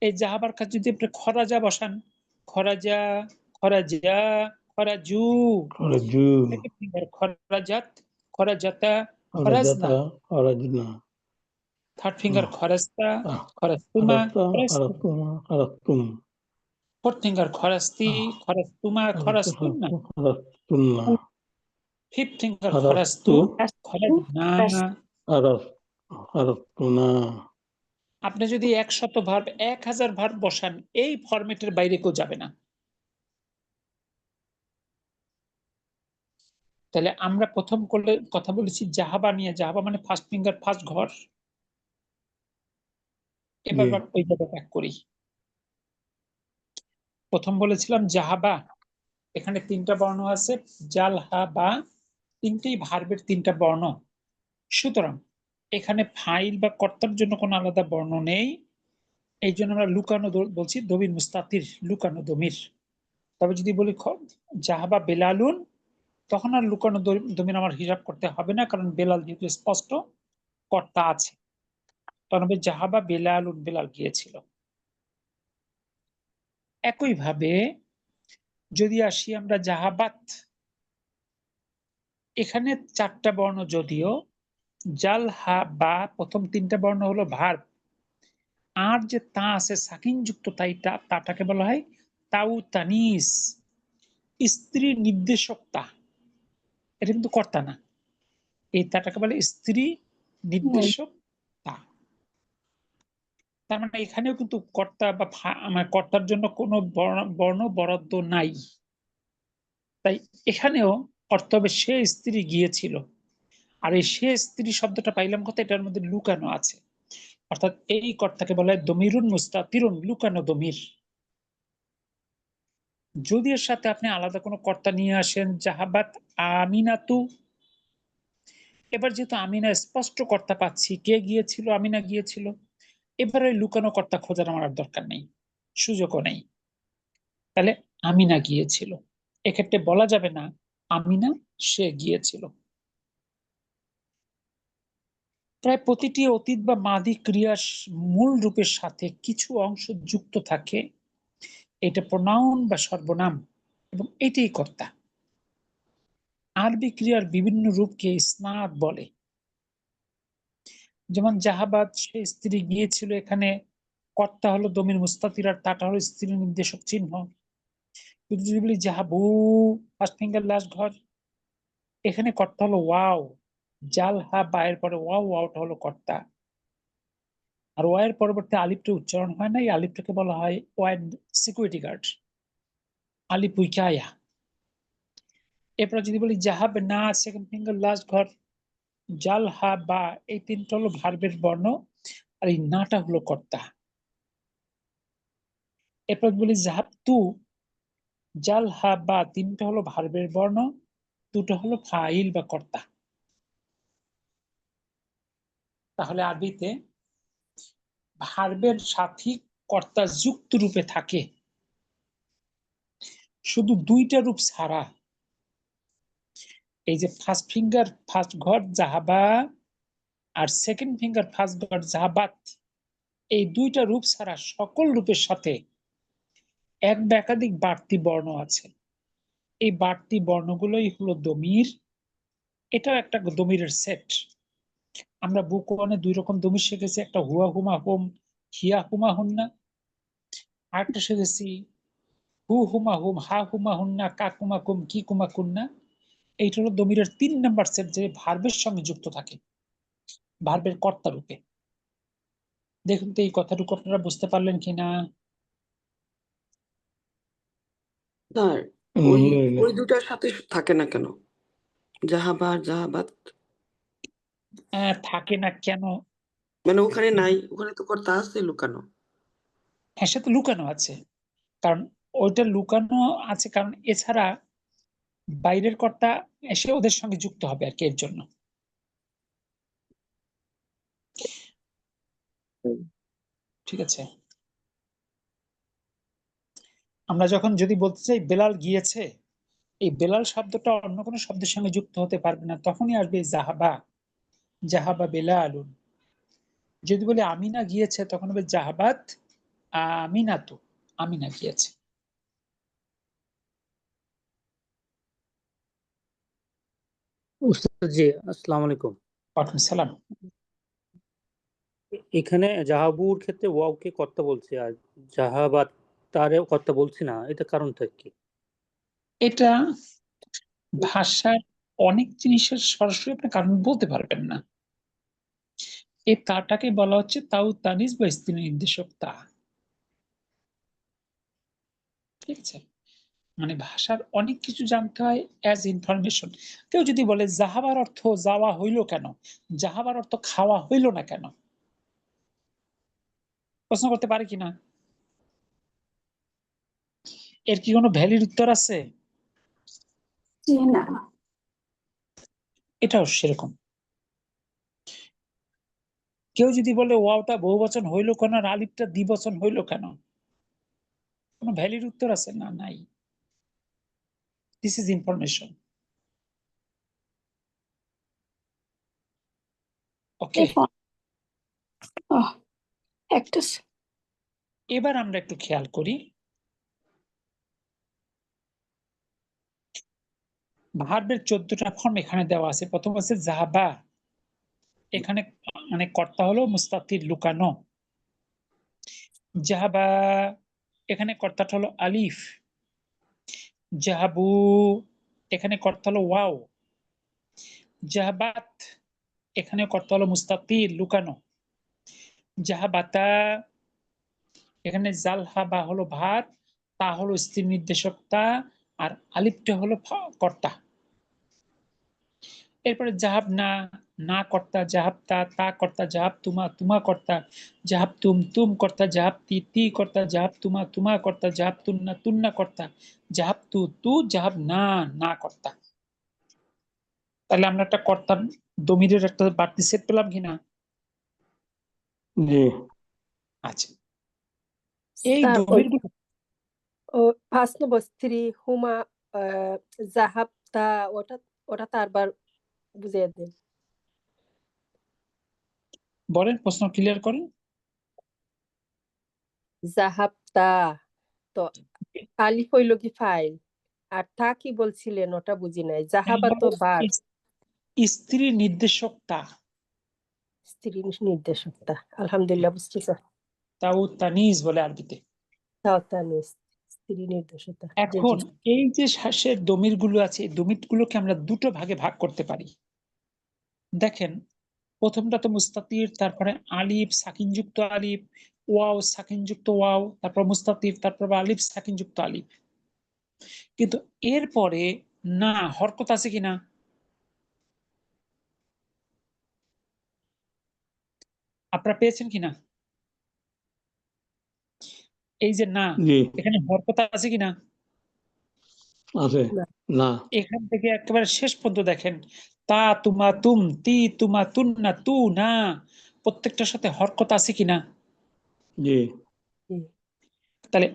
এই জাহাবার কাজ যদি আপনি খরাজা বসান, খরাজা, খরাজা, খরাজু, খরাজু, খরাজাত, খরাজাতা, খরাজনা, খরাজাতা, খরাজনা, থার্ড ফিঙ্গার খরাস্তা, খরাস্তুমা, খরাস্তা, খরাস্তুম, খরাস্তুমা, খরাস্তুম, ফোর্থ ফিঙ্গার খরাস্তি, খরাস্তুমা, খরাস্তুমনা, খরাস্তুন্না, ফিফথ ফিঙ্গার খরাস্তু, খরাস্তু, খরাজনা। খরাস্তুনা। আপনি যদি 100 ভার্ব 1000 ভার্ব বসান, এই ফরম্যাটের বাইরে কেউ যাবে না। তাহলে আমরা প্রথম করলে কথা বলেছি জাহাবা নিয়ে, জাহাবা মানে ফার্স্ট ফিঙ্গার ফার্স্ট ঘর। এবার জি। ওই জায়গা ব্যাক করি। প্রথম বলেছিলাম জাহাবা, এখানে 3টা বর্ণ আছে, জাল হা বা, 3টেই ভার্বের 3টা বর্ণ। সুতরাং এখানে ফাইল বা কর্তার জন্য কোনো আলাদা বর্ণ নেই, এই জন্য আমরা লুকানো বলছি দমির মুস্তাতির, লুকানো দমির। তবে যদি বলি জাহাবা বেলালুন, তখন আর লুকানো দমির আমার হিসাব করতে হবে না, কারণ বেলাল যেহেতু স্পষ্ট কর্তা আছে। তবে জাহাবা বেলালুন, বেলাল গিয়েছিল। একইভাবে যদি আসি আমরা জাহাবাত, এখানে 4টা বর্ণ, যদিও জাল হা বা প্রথম 3টা বর্ণ হলো ভার্ব, আর যে তা আছে সাকিন যুক্ত তাটাকে বলা হয় তাউ তানিস, স্ত্রী নির্দেশক তা। এটা কিন্তু কর্তা না, এই তাটাকে বলে স্ত্রী নির্দেশক তা। তার মানে এখানেও কিন্তু কর্তা বা আমার কর্তার জন্য কোনো বর্ণ বরাদ্দ নাই। তাই এখানেও অর্থ হবে সে স্ত্রী গিয়েছিল। আর এই সে স্ত্রী শব্দটা পাইলাম কথা, এটার মধ্যে লুকানো আছে। অর্থাৎ এই কর্তাকে বলা হয় দমিরুন মুস্তাতিরুন, লুকানো দমির। যদি এর সাথে আপনি আলাদা কোনো কর্তা নিয়ে আসেন, জাহাবাত আমিনাতু, এবার যেহেতু আমিনা স্পষ্ট কর্তা পাচ্ছি, কে গিয়েছিল, আমিনা গিয়েছিল, এবার ওই লুকানো কর্তা খোঁজার আমার আর দরকার নেই, সুযোগও নেই। তাহলে আমিনা গিয়েছিল, এক্ষেত্রে বলা যাবে না আমিনা সে গিয়েছিল। প্রায় প্রতিটি অতীত বা মাদি ক্রিয়ার মূল রূপের সাথে কিছু অংশ যুক্ত থাকে, এটা প্রোনাউন বা সর্বনাম, এবং এটাই কর্তা। আরবি ক্রিয়ার বিভিন্ন রূপকে ইসনাদ বলে। যেমন জাহাবাদ, সে স্ত্রী গিয়েছিল, এখানে কর্তা হলো দমির মুস্তাতির, আর তাটা হলো স্ত্রী নির্দেশক চিহ্ন। যদি বলি জাহাবু, ফার্স্ট ফিঙ্গার লাস্ট ঘর, এখানে কর্তা হলো ওয়াও, জাল হা বা এর পরে ওয়াও, ওয়াওটা হলো কর্তা। আর ওয়াইয়ের পরবর্তী আলিফটা উচ্চারণ হয় না, এই আলিফটাকে বলা হয় ওয়াইড সিকিউরিটি গার্ড, আলিফ উইকায়া। এরপর যদি বলি জাহাব না, সেকেন্ড ফিঙ্গার লাস্ট ঘর, জাল হা বা, এই তিনটা হলো ভার্বের বর্ণ, আর এই নাটা হলো কর্তা। এরপর বলি জাহাব তু, জাল হা বা, তিনটা হলো ভার্বের বর্ণ, দুটো হলো ফাইল বা কর্তা। তাহলে আরবিতে ভার্বের সাথে কর্তা যুক্ত রূপে থাকে শুধু দুইটা রূপ ছাড়া। এই যে ফার্স্ট ফিঙ্গার ফার্স্ট ঘর জাহাবা আর সেকেন্ড ফিঙ্গার ফার্স্ট ঘর জাহাবাত, এই দুইটা রূপ ছাড়া সকল রূপের সাথে এক বা একাধিক বাড়তি বর্ণ আছে। এই বাড়তি বর্ণগুলোই হলো দমির। এটাও একটা দমিরের সেট। আমরা বুক ওয়ানে 2 রকম দমির শিখেছি, একটা হুয়া হুমা হুম, হিয়া হুমা হুন্না, আরেকটা শিখেছি হু হুমা হুম, হা হুমা হুন্না, কা কুমা কুম, কি কুমা কুন্না। এইটা হলো দমিরের 3 নাম্বার সেট, যে ভার্বের সঙ্গে যুক্ত থাকে, ভার্বের কর্তা রূপে। দেখুন তো এই কথাটুকু আপনারা বুঝতে পারলেন কিনা? স্যার ওই ওই দুটার সাথে থাকে না কেন, জাহাবা আর জাহাবাত? থাকে না কেন? মানে ওখানে নাই, ওখানে তো কর্তা আছে লুকানো। হ্যাঁ, সে তো লুকানো আছে, কারণ ওইটা লুকানো আছে, কারণ এছাড়া বাইরের কর্তা এসে ওদের সঙ্গে যুক্ত হবে আর কি, এর জন্য। ঠিক আছে, আমরা যখন যদি বলতে চাই বেলাল গিয়েছে, এই বেলাল শব্দটা অন্য কোনো শব্দের সঙ্গে যুক্ত হতে পারবে না, তখনই আসবে জাহাবা, জাহাবা বেলালুন। যদি বলি আমিনা গিয়েছে, তখন হবে জাহাবাত আমিনাতু, আমিনা গিয়েছে। উস্তাদ জি, আসসালামু আলাইকুম। ওয়ালাইকুম সালাম। এখানে জাহাবুর ক্ষেত্রে ওয়াওকে কর্তা বলছে, আর জাহাবাত তারেও কর্তা বলছি না, এটা কারণটা কি? এটা ভাষার অনেক জিনিসের সরাসরি আপনি কারণ বলতে পারবেন না। এই তাটাকে বলা হচ্ছে তাউ তানিস বা স্ত্রী নির্দেশক তা। ঠিক আছে, মানে ভাষার অনেক কিছু জানতে হয় অ্যাজ ইনফরমেশন। কেউ যদি বলে জাহাবার অর্থ যাওয়া হইল কেন, জাহাবার অর্থ খাওয়া হইল না কেন, প্রশ্ন করতে পারে কিনা? এর কি কোনো ভ্যালিড উত্তর আছে? না। এটাও সেরকম। কেউ যদি বলে ওয়াওটা বহুবচন হইল কেন আর আলিফটা দ্বিবচন হইল কেন, কোনো ভ্যালিড উত্তর আছে না? নাই। This is information. ওকে, একটা এবার আমরা একটু খেয়াল করি, ভার্বের 14টা ফর্ম এখানে দেওয়া আছে। প্রথম আছে জাহাবা, এখানে মানে কর্তা হলো মুস্তাতির, লুকানো। জাহাবা, এখানে কর্তাটা হলো আলিফ। জাহাবু, এখানে কর্তা হলো ওয়াও। জাহাবাত, এখানে কর্তা হলো মুস্তাতির, লুকানো। জাহাবাতা, এখানে জাল হাবা হলো ভাত, তা হলো স্ত্রী নির্দেশক তা, আর আলিফটা হলো কর্তা। এরপরে জাহাবনা, না কর্তা জাহাব তা, তা কর্তা জাহাব তুমা, তুমা কর্তা জাহাব তুম, তুম কর্তা জাহাব তি, তি কর্তা জাহাব তুমা, তুমা কর্তা জাহাব তুন্না, তুন্না কর্তা জাহাব তু, তু জাহাব না, না কর্তা। তাহলে আমরা একটা কর্তা দমিরের একটা বাড়তি সেট পেলাম কিনা? জি আচ্ছা, এই স্যার দমির ও 5 নম্বর স্ত্রী হুমা জাহাবতা ওটা ওটা তারবার বুঝিয়ে দেন। বলেন, প্রশ্ন ক্লিয়ার করেন। জাহাবতা তো আলিফ হইল কি ফাইল আর তা কি বলছিলেন ওটা বুঝি নাই। জাহাবা তো বার, স্ত্রী নির্দেশক তা, স্ত্রী নির্দেশকতা। আলহামদুলিল্লাহ বুঝছি স্যার। তাও তানিজ বলে আরবিতে। তাও তানিজ, স্ত্রী নির্দেশকতা। জি এখন জি এই যে শ্বাসের দমির গুলো আছে, এই দমির গুলোকে আমরা দুটো ভাগে ভাগ করতে পারি। দেখেন, প্রথমটা তো মুস্তাতির, তারপরে আলিফ সাকিনযুক্ত আলিফ, ওয়াও সাকিনযুক্ত ওয়াও, তারপর মুস্তাতির, তারপর আলিফ সাকিনযুক্ত আলিফ। কিন্তু এরপরে না হরকত আছে কিনা? আপনারা পেয়েছেন কিনা? এই যে না, জি এখানে হরকত আছে কিনা? আছে না। না এখান থেকে একেবারে শেষ পর্যন্ত দেখেন, তা তুমা তুম, তি তুমা তুন্না, তু না, প্রত্যেকটার সাথে হরকত আছে কিনা? জি জি। তাহলে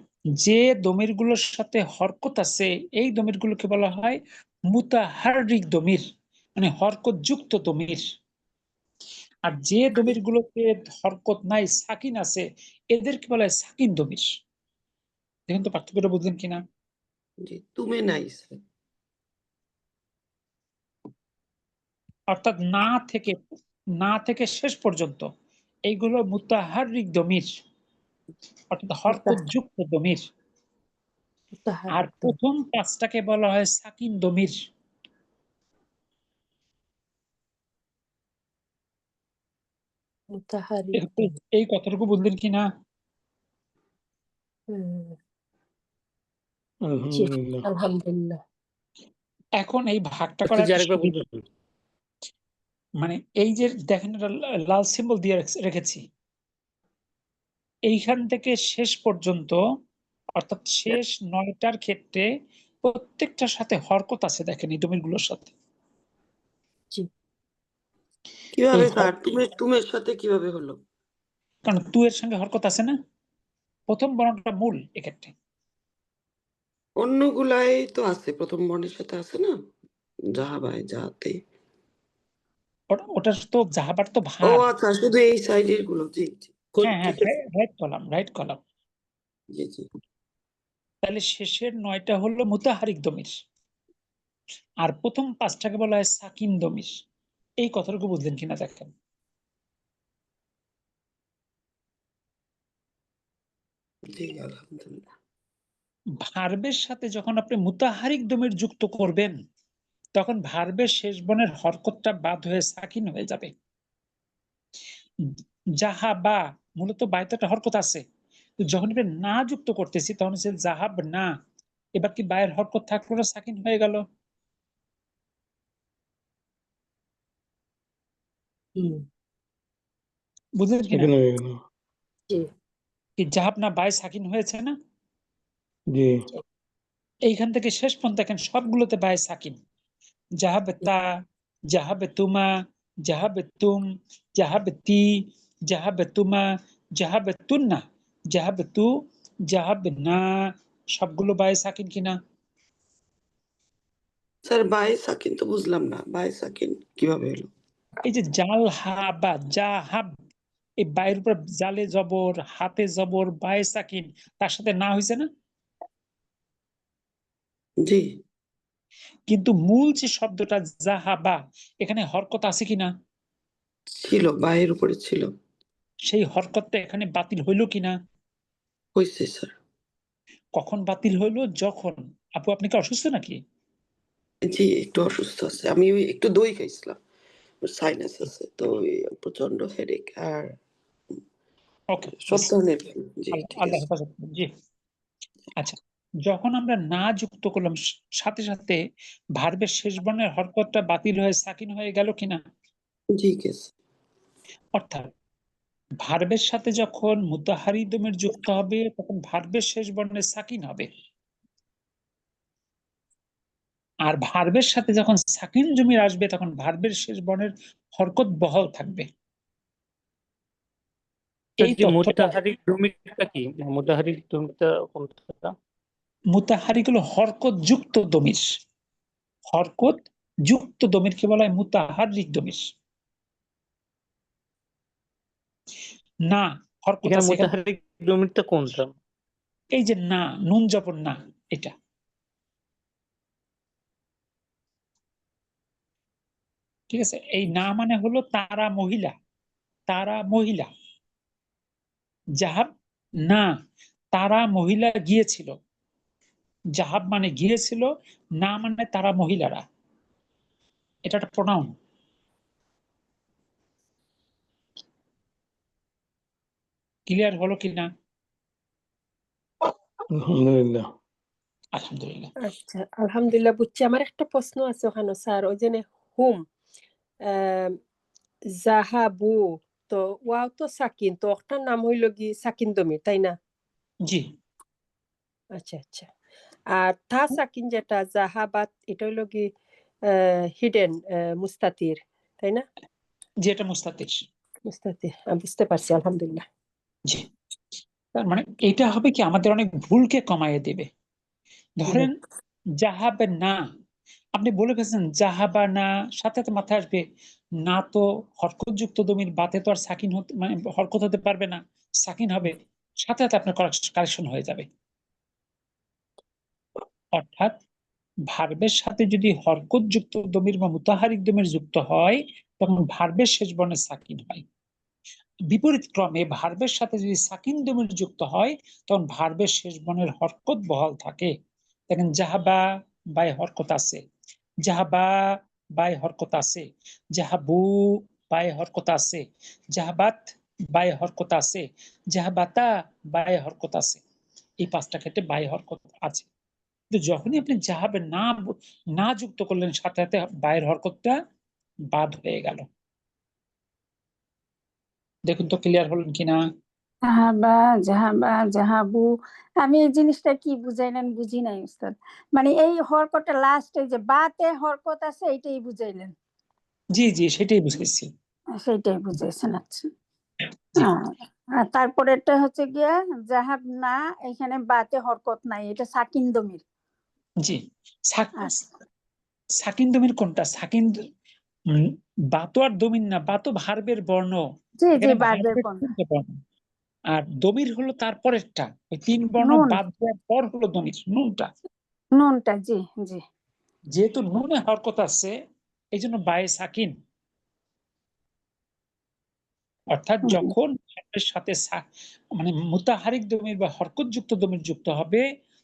যে দমির গুলোর সাথে হরকত আছে, এই দমির গুলোকে বলা হয় মুতাহাররিক দমির, মানে হরকত যুক্ত দমির। আর যে দমির গুলোতে হরকত নাই, সাকিন আছে, এদেরকে বলা হয় সাকিন দমির। দেখেন তো পার্থক্যটা বুঝলেন কিনা? জি তুমি নাই স্যার। অর্থাৎ না থেকে শেষ পর্যন্ত এইগুলো মুতাহাররিক দমির, অর্থাৎ হরকত যুক্ত দমির। আর মুতাহারিক দমির। প্রথম পাঁচটাকে বলা হয় সাকিন দমির। মুতাহারিক দমির। এই কথাটুকু বুঝলেন কিনা? হুম, জি আলহামদুলিল্লাহ। আলহামদুলিল্লাহ। এখন এই ভাগটা একটু করা যে একটা আরেকবার সুবিধা, বলতেন। মানে এই যে দেখেন এটা লাল সিম্বল দিয়ে রেখেছি, এইখান থেকে শেষ পর্যন্ত, অর্থাৎ শেষ 9টার ক্ষেত্রে প্রত্যেকটার সাথে হরকত আছে। দেখেন এই ডোমিন গুলোর সাথে। জি কিভাবে এই স্যার তুমের সাথে কিভাবে হলো? কারণ তু এর সঙ্গে হরকত আছে না, প্রথম বর্ণটা মূল এক্ষেত্রে। অন্যগুলাই তো আছে, প্রথম বর্ণের সাথে আছে না, জাহাবাই জাহাতে। ওটার তো জাহাবার তো ও ভার। আচ্ছা, শুধু এই সাইডের গুলো। জি জি হ্যাঁ হ্যাঁ, ঠিক আছে। Right column. জি জি তাহলে শেষের 9টা হলো মুতাহারিক দমির, আর প্রথম 5টাকে বলা হয় সাকিন দমির। এই কথাটুকু বুঝলেন কিনা দেখেন। জি আলহামদুলিল্লাহ। ভার্বের সাথে যখন আপনি মুতাহারিক দমির যুক্ত করবেন, তখন ভার্বের শেষ বর্ণের হরকতটা বাদ হয়ে সাকিন হয়ে যাবে। জাহাবা, মূলত বাইতে একটা হরকত আছে, তো যখন আপনি না যুক্ত করতেছি তখন হচ্ছে জাহাব না, এবার কি বায়ের হরকত থাকলো না, সাকিন হয়ে গেল। হুম বুঝলেন কিনা? সেখানে হয়ে গেল। জি কি জাহাব না বায় সাকিন হয়েছে না? জি এইখান থেকে শেষ পর্যন্ত দেখেন সবগুলোতে বায় সাকিন। জাহাবে তা, জাহাবে তুমা, জাহাবে তুম, জাহাবে তি, জাহাবে তুমা, জাহাবে তুন্না, জাহাবে তু, জাহাবে না, সবগুলো বায়ে সাকিন কিনা? স্যার বাই সাকিন তো বুঝলাম না, বাই সাকিন কিভাবে হলো? এই যে জাল হাবা, জাহাব, এই বায়ের উপর জালে জবর, হাতে জবর, বায়ে সাকিন, তার সাথে না হয়েছে না? জি কিন্তু মূল যে শব্দটা জাহাবা, এখানে হরকত আছে কিনা? ছিল, বাইয়ের উপরে ছিল। সেই হরকতটা এখানে বাতিল হইল কিনা? হয়েছে স্যার। কখন বাতিল হইলো? যখন, আপু আপনি কি অসুস্থ নাকি? জি একটু অসুস্থ আছে, আমি ওই একটু দই খাইছিলাম, সাইনাস আছে তো, ওই প্রচন্ড হেডেক আর ওকে, সব ধরনের pain। জি ঠিক আল্লাহ আছে। হেফাজত করুন। জি, আচ্ছা, যখন আমরা না যুক্ত করলাম, সাথে সাথে ভার্বের শেষ বর্ণের হরকতটা বাতিল হয়ে সাকিন হয়ে গেল কিনা? জি কেস। অর্থাৎ ভার্বের সাথে যখন মুতাহারি দমির যুক্ত হবে তখন ভার্বের শেষ বর্ণে সাকিন হবে, আর ভার্বের সাথে যখন সাকিন জমির আসবে তখন ভার্বের শেষ বর্ণের হরকত বহাল থাকবে। এই যে তথ্যটা মুতাহারিক দমিরটা কি? মুতাহারিক দমিরটা কোনটা? মুতাহারি গুলো হরকত যুক্ত দমির, হরকত যুক্ত দমিরকে বলা হয় মুতাহারিক দমির। না হরকত এখানে আছে এখানে, মুতাহারিক দমিরটা কোনটা? এই যে না, নুন জবর না, এটা ঠিক আছে। এই না মানে হলো তারা মহিলা, তারা মহিলা। জাহাব না, তারা মহিলা গিয়েছিল। জাহাব মানে গিয়েছিল, না মানে তারা মহিলারা। এটা একটা প্রোনাউন। ক্লিয়ার হলো কি না? আলহামদুলিল্লাহ। আলহামদুলিল্লাহ। আচ্ছা, আলহামদুলিল্লাহ বুঝছি। আমার একটা প্রশ্ন আছে ওখানে স্যার, ওই যে হুম জাহাবু, তো ওয়াও তো সাকিন, তো ওটার নাম হইল কি সাকিন দমির, তাই না? জি আচ্ছা আচ্ছা। আর তা সাকিন যেটা জাহাবাত, এটা হইল কি হিডেন মুস্তাতির, তাই না? জি, এটা মুস্তাতির। মুস্তাতির, বুঝতে পারছি আলহামদুলিল্লাহ। জি, তার মানে এটা হবে কি আমাদের অনেক ভুলকে কমাইয়ে দেবে। ধরেন জাহাবে না, আপনি বলে ফেলছেন জাহাবা না, সাথে সাথে মাথায় আসবে না তো হরকত যুক্ত দমির, বাতে তো আর সাকিন হতে মানে হরকত হতে পারবে না, সাকিন হবে, সাথে সাথে আপনার কারেকশন হয়ে যাবে। অর্থাৎ ভার্বের সাথে যদি হরকত যুক্ত দমির বা মুতাহারিক দমির যুক্ত হয় তখন ভার্বের শেষ বর্ণে সাকিন হয়। বিপরীত ক্রমে ভার্বের সাথে যদি সাকিন দমির যুক্ত হয় তখন ভার্বের শেষ বর্ণের হরকত বহাল থাকে। দেখেন জাহাবা বাই হরকত আছে, জাহাবা বাই হরকত আছে, জাহাবু বাই হরকত আছে, জাহাবাত বাই হরকত আছে, জাহাবাতা বাই হরকত আছে। এই পাঁচটা ক্ষেত্রে বাই হরকত আছে। কিন্তু যখনই আপনি জাহাবে না না যুক্ত করলেন সাথে সাথে বাইরের হরকতটা বাদ হয়ে গেল। দেখুন তো ক্লিয়ার হলেন কিনা? জাহাবা, জাহাবা, জাহাবু, আমি এই জিনিসটা কি বুঝাইলেন বুঝি নাই উস্তাদ। মানে এই হরকতটা লাস্টে যে বাতে হরকত আছে এইটাই বুঝাইলেন? জি জি, সেটাই বুঝেছি। সেইটাই বুঝাইছেন, আচ্ছা। জি আর তারপরেরটা হচ্ছে গিয়া জাহাব না, এখানে বাতে হরকত নাই, এটা সাকিন দমির। জি, আচ্ছা, সাকিন দমির কোনটা? সাকিন বাতো আর দমির না, বাতো ভার্বের বর্ণ, জি জি, এখানে বার্বের ভার্বের বর্ণ। তিনটে বর্ণ, আর দমির হলো তারপরেরটা, ওই তিন বর্ণ নুন, বাদ দেওয়ার পর হলো দমির, নুনটা। নুনটা, জি জি। যেহেতু নুনে হরকত আছে এই জন্য বায়ে সাকিন। অর্থাৎ হুম, যখন ভার্বের সাথে মানে মুতাহারিক দমির বা হরকত যুক্ত দমির যুক্ত হবে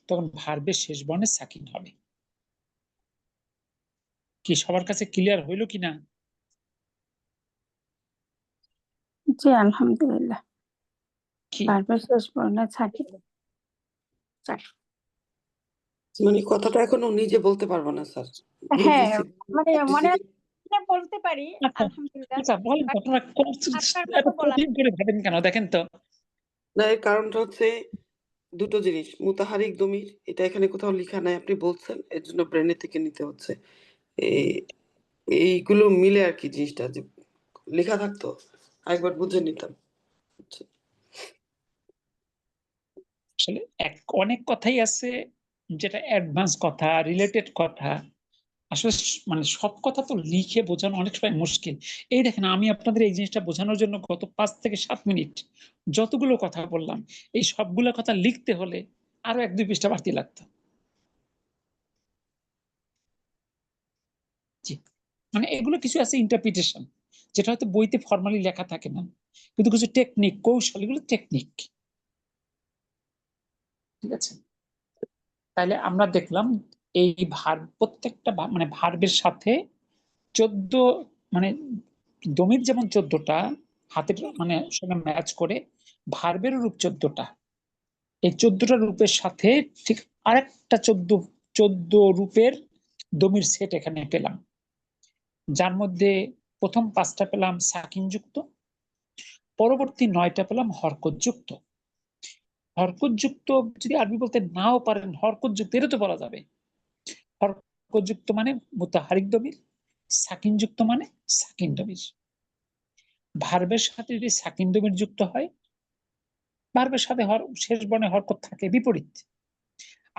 তখন ভার্বের শেষ বর্ণে সাকিন হবে। কি সবার কাছে ক্লিয়ার হইল কিনা? জি আলহামদুলিল্লাহ। কি বারবার শেষ বর্ণে সাকিন। মানে কথাটা এখনো নিজে বলতে পারবো না স্যার, হ্যাঁ, বলতেছি মানে মনে practice-এ। হচ্ছে বলতে পারি আচ্ছা আলহামদুলিল্লাহ। আচ্ছা, বলেন তো আপনারা আপনার এত মতো বলা কঠিন করে ভাবেন কেন? দেখেন তো। না, এর কারণটা হচ্ছে দুটো জিনিস। মুতাহারিক দমির এটা এখানে কোথাও লেখা নাই, আপনি বলছেন, এর জন্য ব্রেনে থেকে নিতে হচ্ছে। এইগুলো মিলে আর কি জিনিসটা, যে লেখা থাকতো একবার বুঝে নিতাম। আসলে অনেক কথাই আছে যেটা অ্যাডভান্স কথা, রিলেটেড কথা। আসলে মানে সব কথা তো লিখে বোঝানো অনেক সময় মুশকিল। এই দেখেন আমি আপনাদের এই জিনিসটা বোঝানোর জন্য গত 5 থেকে 7 মিনিট যতগুলো কথা বললাম, এই সবগুলো কথা লিখতে হলে আরো 1-2 পৃষ্ঠা বাড়তি লাগতো। জি, মানে এগুলো কিছু আছে ইন্টারপ্রিটেশন, যেটা হয়তো বইতে ফর্মালি লেখা থাকে না, কিন্তু কিছু টেকনিক, কৌশল, এগুলো টেকনিক। ঠিক আছে, তাহলে আমরা দেখলাম এই প্রত্যেকটা মানে ভার্বের সাথে 14 মানে দমির যেমন 14টা হাতের মানে সঙ্গে ম্যাচ করে, ভার্বের রূপ 14টা। এই 14টা রূপের সাথে ঠিক আরেকটা 14 রূপের দমির সেট এখানে পেলাম, যার মধ্যে প্রথম 5টা পেলাম সাকিন যুক্ত, পরবর্তী 9টা পেলাম হরকত যুক্ত। হরকত যুক্ত যদি আরবি বলতে নাও পারেন, হরকত যুক্ত এটা তো বলা যাবে। হরকত যুক্ত মানে মুতাহারিক দমির, সাকিন যুক্ত মানে সাকিন দমির। ভার্বের সাথে যদি সাকিন দমির যুক্ত হয়, ভার্বের সাথে শেষ বর্ণে হরকত থাকে বিপরীত।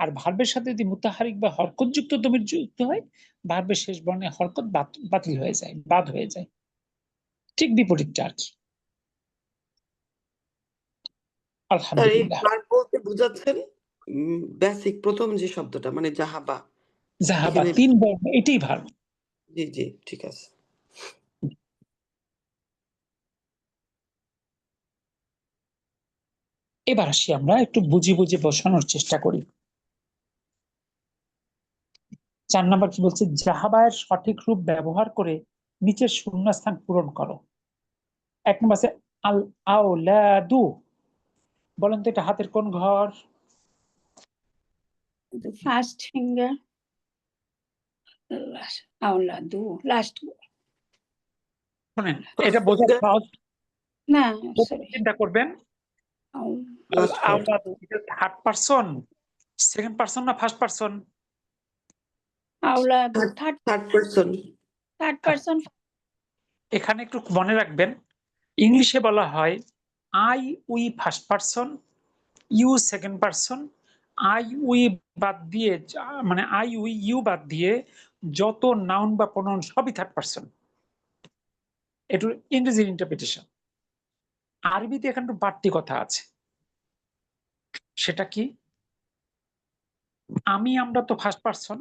আর ভার্বের সাথে যদি মুতাহারিক বা হরকত যুক্ত দমির যুক্ত হয়, ভার্বের শেষ বর্ণে হরকত বাতিল হয়ে যায়, বাদ হয়ে যায়। ঠিক বিপরীতটা আর কি। আর এই আলহামদুলিল্লাহ। ভার্ব বলতে বুঝাচ্ছেন বেসিক প্রথম যে শব্দটা মানে জাহাবা। জাহাবা এখানে 3 বর্ণ, এটাই ভার্ব। জি জি ঠিক আছে। এবার আসি আমরা একটু বুঝে বুঝে বসানোর চেষ্টা করি। 4 নাম্বার কি বলছে? জাহাবায়ের সঠিক রূপ ব্যবহার করে নিচের শূন্যস্থান পূরণ করো। 1 নম্বর আছে আল আওলাদু। বলেন তো এটা হাতের কোন ঘর? ফার্স্ট ফিঙ্গার, আওলাদু লাস্ট। শুনেন, এটা বোঝা সহজ। না প্রথমে সরি, চিন্তা করবেন Last word. আওলাদু এটা থার্ড পারসন, সেকেন্ড পারসন না ফার্স্ট পারসন? আওলাদু থার্ড Third person. পারসন। এখানে একটু মনে রাখবেন, ইংলিশে বলা হয় I we first person, you second person. I we বাদ দিয়ে মানে আই উই ইউ বাদ দিয়ে যত নাউন বা প্রোনাউন সবই থার্ড পারসন। এটা ইংরেজির ইন্টারপ্রিটেশন। আরবিতে এখানে একটু বাড়তি কথা আছে। সেটা কি? আমি আমরা তো ফার্স্ট পারসন,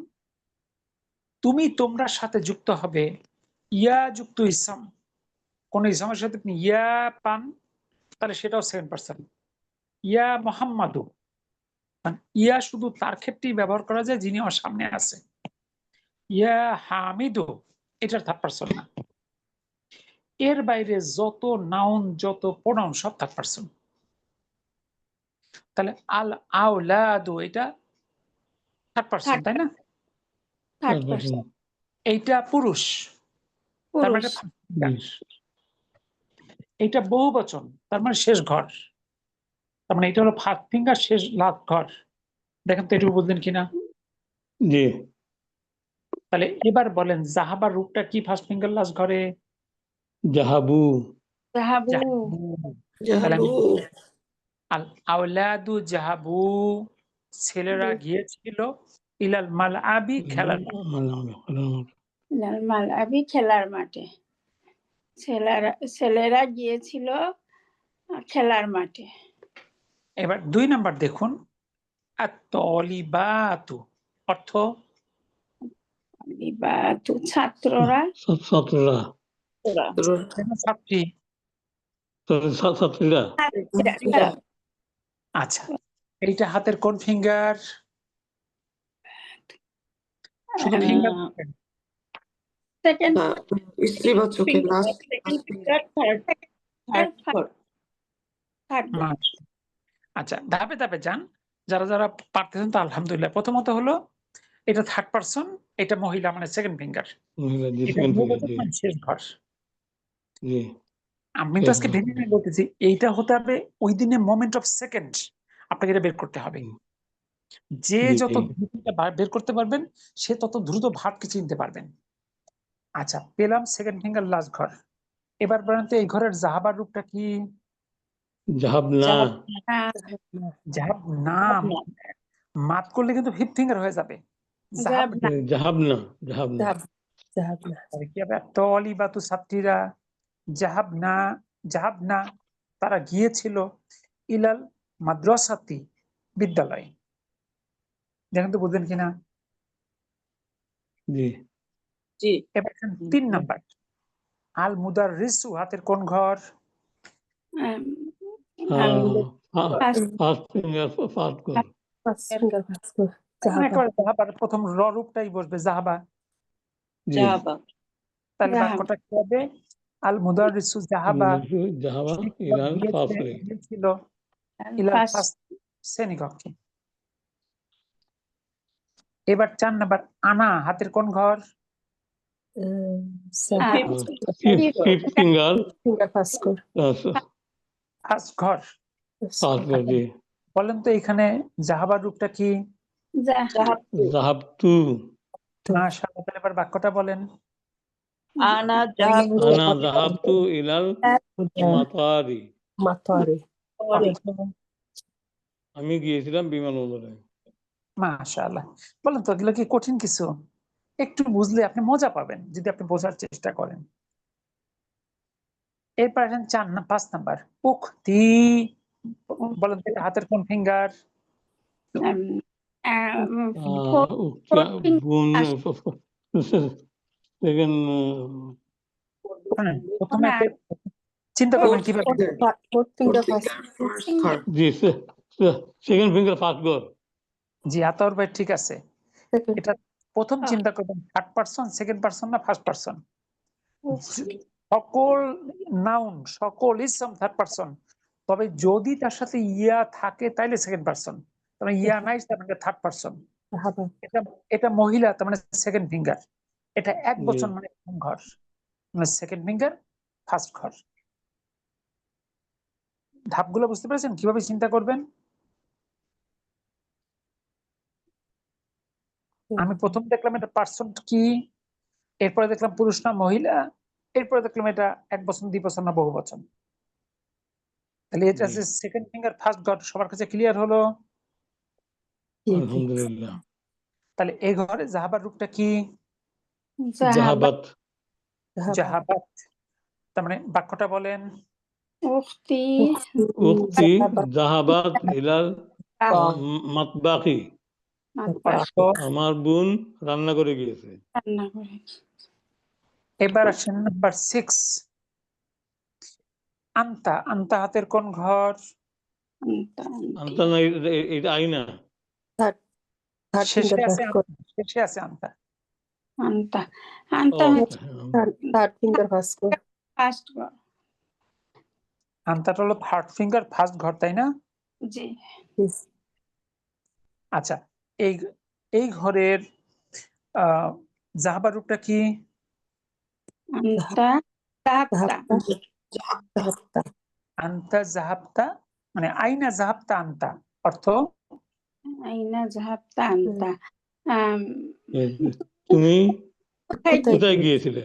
তুমি তোমরার সাথে যুক্ত হবে ইয়া যুক্ত ইসম। কোন ইসমের সাথে আপনি ইয়া পান, তাহলে সেটাও সেকেন্ড পারসন। ইয়া মোহাম্মদু, ইয়া শুধু তার ক্ষেত্রেই ব্যবহার করা যায় যিনি আমার সামনে আছে। ইয়া হামিদু, এটার থার্ড পারসন না। এর বাইরে যত নাউন যত প্রোনাউন সব থার্ড পারসন। তাহলে আল আওলাদু এটা থার্ড পারসন, তাই না? থার্ড পারসন এইটা পুরুষ, তার মানে পুরুষ। এইটা বহু বচন, তার মানে শেষ ঘর। তার মানে এটা হলো ফার্স্ট ফিঙ্গার, শেষ লাস্ট ঘর। দেখেন তো এটুকু বুঝলেন কিনা? জি। তাহলে এবার বলেন জাহাবার রূপটা কি ফার্স্ট ফিঙ্গার লাস্ট ঘরে? জাহাবু। জাহাবু। জাহাবু। তাহলে জাহাবু। আল আওলাদু জাহাবু, ছেলেরা গিয়েছিল ইলাল মাল আবি, খেলার মাল আবি খেলার মাঠে। ছেলেরা গিয়েছিল খেলার মাঠে। এবার 2 নাম্বার দেখুন, আত-তলিবাতু অর্থ লিবাতু ছাত্ররা। ছাত্ররা, ওরা ছাত্রী। ছাত্রীরা। ছাত্রীরা। আচ্ছা, এইটা হাতের কোন ফিঙ্গার? শুধু ফিঙ্গার? সেকেন্ড না স্ত্রীবাচকের last second finger, third third. আচ্ছা, ধাপে ধাপে যান। যারা যারা পারতেছেন তো আলহামদুলিল্লাহ। প্রথমত হলো এটা থার্ড পারসন, এটা মহিলা মানে সেকেন্ড ফিঙ্গার, মহিলা, জি, এটা সেকেন্ড ফিঙ্গার, বহুবচন জি মানে শেষ ঘর। জি। আমি তো আজকে ভেঙে ভেঙে বলতেছি, এইটা হতে হবে ওই দিনে মোমেন্ট অফ সেকেন্ড, আপনাকে এটা বের করতে হবে। যে জি, যত জি। দ্রুত এটা বের করতে পারবেন, সে তত দ্রুত ভাবকে চিনতে পারবেন। আচ্ছা, পেলাম সেকেন্ড ফিঙ্গার লাস্ট ঘর। এবার বলেন তো এই ঘরের জাহাবার রূপটা কি? জাহাবনা। জাহাব না, মাত করলে কিন্তু ফিফথ ফিঙ্গার হয়ে যাবে। জাহাব জাহাবনা, জাহাবনা। জাহাবনা। তাহলে কি হবে? তলিবাতু ছাত্রীরা, জাহাবনা, জাহাবনা তারা গিয়েছিল, ইলাল মাদ্রাসাতি বিদ্যালয়। দেখেন তো বুঝলেন কিনা? জি। জি। এবার 3 নাম্বার, আল মুদাররিসু হাতের কোন ঘর? ফার্স্ট ফিঙ্গার, ফার্স্ট ঘর। একবার জাহাবার প্রথম র রূপটাই বসবে জাহাবা। জি। জাহাবা। তাহলে বাক্যটা কি হবে? আল মুদাররিসু জাহাবা, জাহাবা শিক্ষক ইলাল ফাসলি। গিয়েছিল ইলাল ফাসলি, শ্রেণীকক্ষে। এবার 4 নাম্বার, আনা হাতের কোন ঘর? ফিফথ ফিঙ্গার ফিঙ্গার ফার্স্ট কর ফার্স্ট ঘর। ফার্স্ট গর জি বলেন তো এখানে জাহাবার রূপটা কি? জাহাবতু মাশাআল্লাহ, তাহলে এবার বাক্যটা বলেন। আনা জাহাবতু আনা জাহাবতু ইলাল মাতারি মাতারে আমি গিয়েছিলাম বিমানবন্দরে। মাশাআল্লাহ। বলেন তো এগুলো কি কঠিন কিছু? একটু বুঝলে আপনি মজা পাবেন যদি আপনি বোঝার চেষ্টা করেন। এরপর আসেন 5 নাম্বার উখতি। বলেন তো এটা হাতের কোন ফিঙ্গার? বোন সেকেন্ড প্রথমে চিন্তা করবেন কিভাবে। Fourth finger Fourth first finger, first third. জি সেকেন্ড ফিঙ্গার ফার্স্ট গর জি, আতাউর ভাই ঠিক আছে। সেকেন্ড এটা প্রথম চিন্তা করবেন থার্ড পারসন, সেকেন্ড পারসন না ফার্স্ট পারসন। সকল নাউন, সকল ইসম থার্ড পারসন, তবে যদি তার সাথে ইয়া থাকে তাইলে সেকেন্ড পারসন, তবে ইয়া নাই তার মানে থার্ড পারসন। জাহাবাত এটা এটা মহিলা তার মানে সেকেন্ড ফিঙ্গার। এটা এক জি। বচন মানে প্রথম ঘর, মানে সেকেন্ড ফিঙ্গার ফার্স্ট ঘর। ধাপগুলো বুঝতে পেরেছেন কিভাবে চিন্তা করবেন? আমি প্রথম দেখলাম এটা পার্সন কি, এরপরে দেখলাম পুরুষ না মহিলা, এরপরে দেখলাম এটা এক বচন, দ্বিবচন না বহু বচন। তাহলে এটা জি। যে সেকেন্ড ফিঙ্গার ফার্স্ট ঘর সবার কাছে ক্লিয়ার হলো? আলহামদুলিল্লাহ। তাহলে এই ঘরে জাহাবার রূপটা কি? জাহাবাত জাহাবাত। তার মানে বাক্যটা বলেন। উখতি উক্তি জাহাবাত ইলাল মাতবাকি বাক্য। আমার বোন রান্না করে গিয়েছে। রান্না করে এবার আসেন নাম্বার 6 আন্তা। আন্তা হাতের কোন ঘর? আনতা না এটা আইনা থার্ড শেষে ফিঙ্গার আছে ফার্স্ট কর শেষে আছে আন্তা। আন্তা ও, আন্তা হচ্ছে থার্ড ফিঙ্গার ফার্স্ট কর ফার্স্ট ঘর। আন্তাটা হলো থার্ড ফিঙ্গার ফার্স্ট ঘর, তাই না? জি, আচ্ছা, এই এই ঘরের জাহাবার রূপটা কি? আন্তা জাহাবতা জাহাবতা আন্তা জাহাবতা, মানে আইনা জাহাবতা আন্তা, অর্থ আইনা জাহাবতা আন্তা। তুমি কোথায় কোথায় গিয়েছিলে?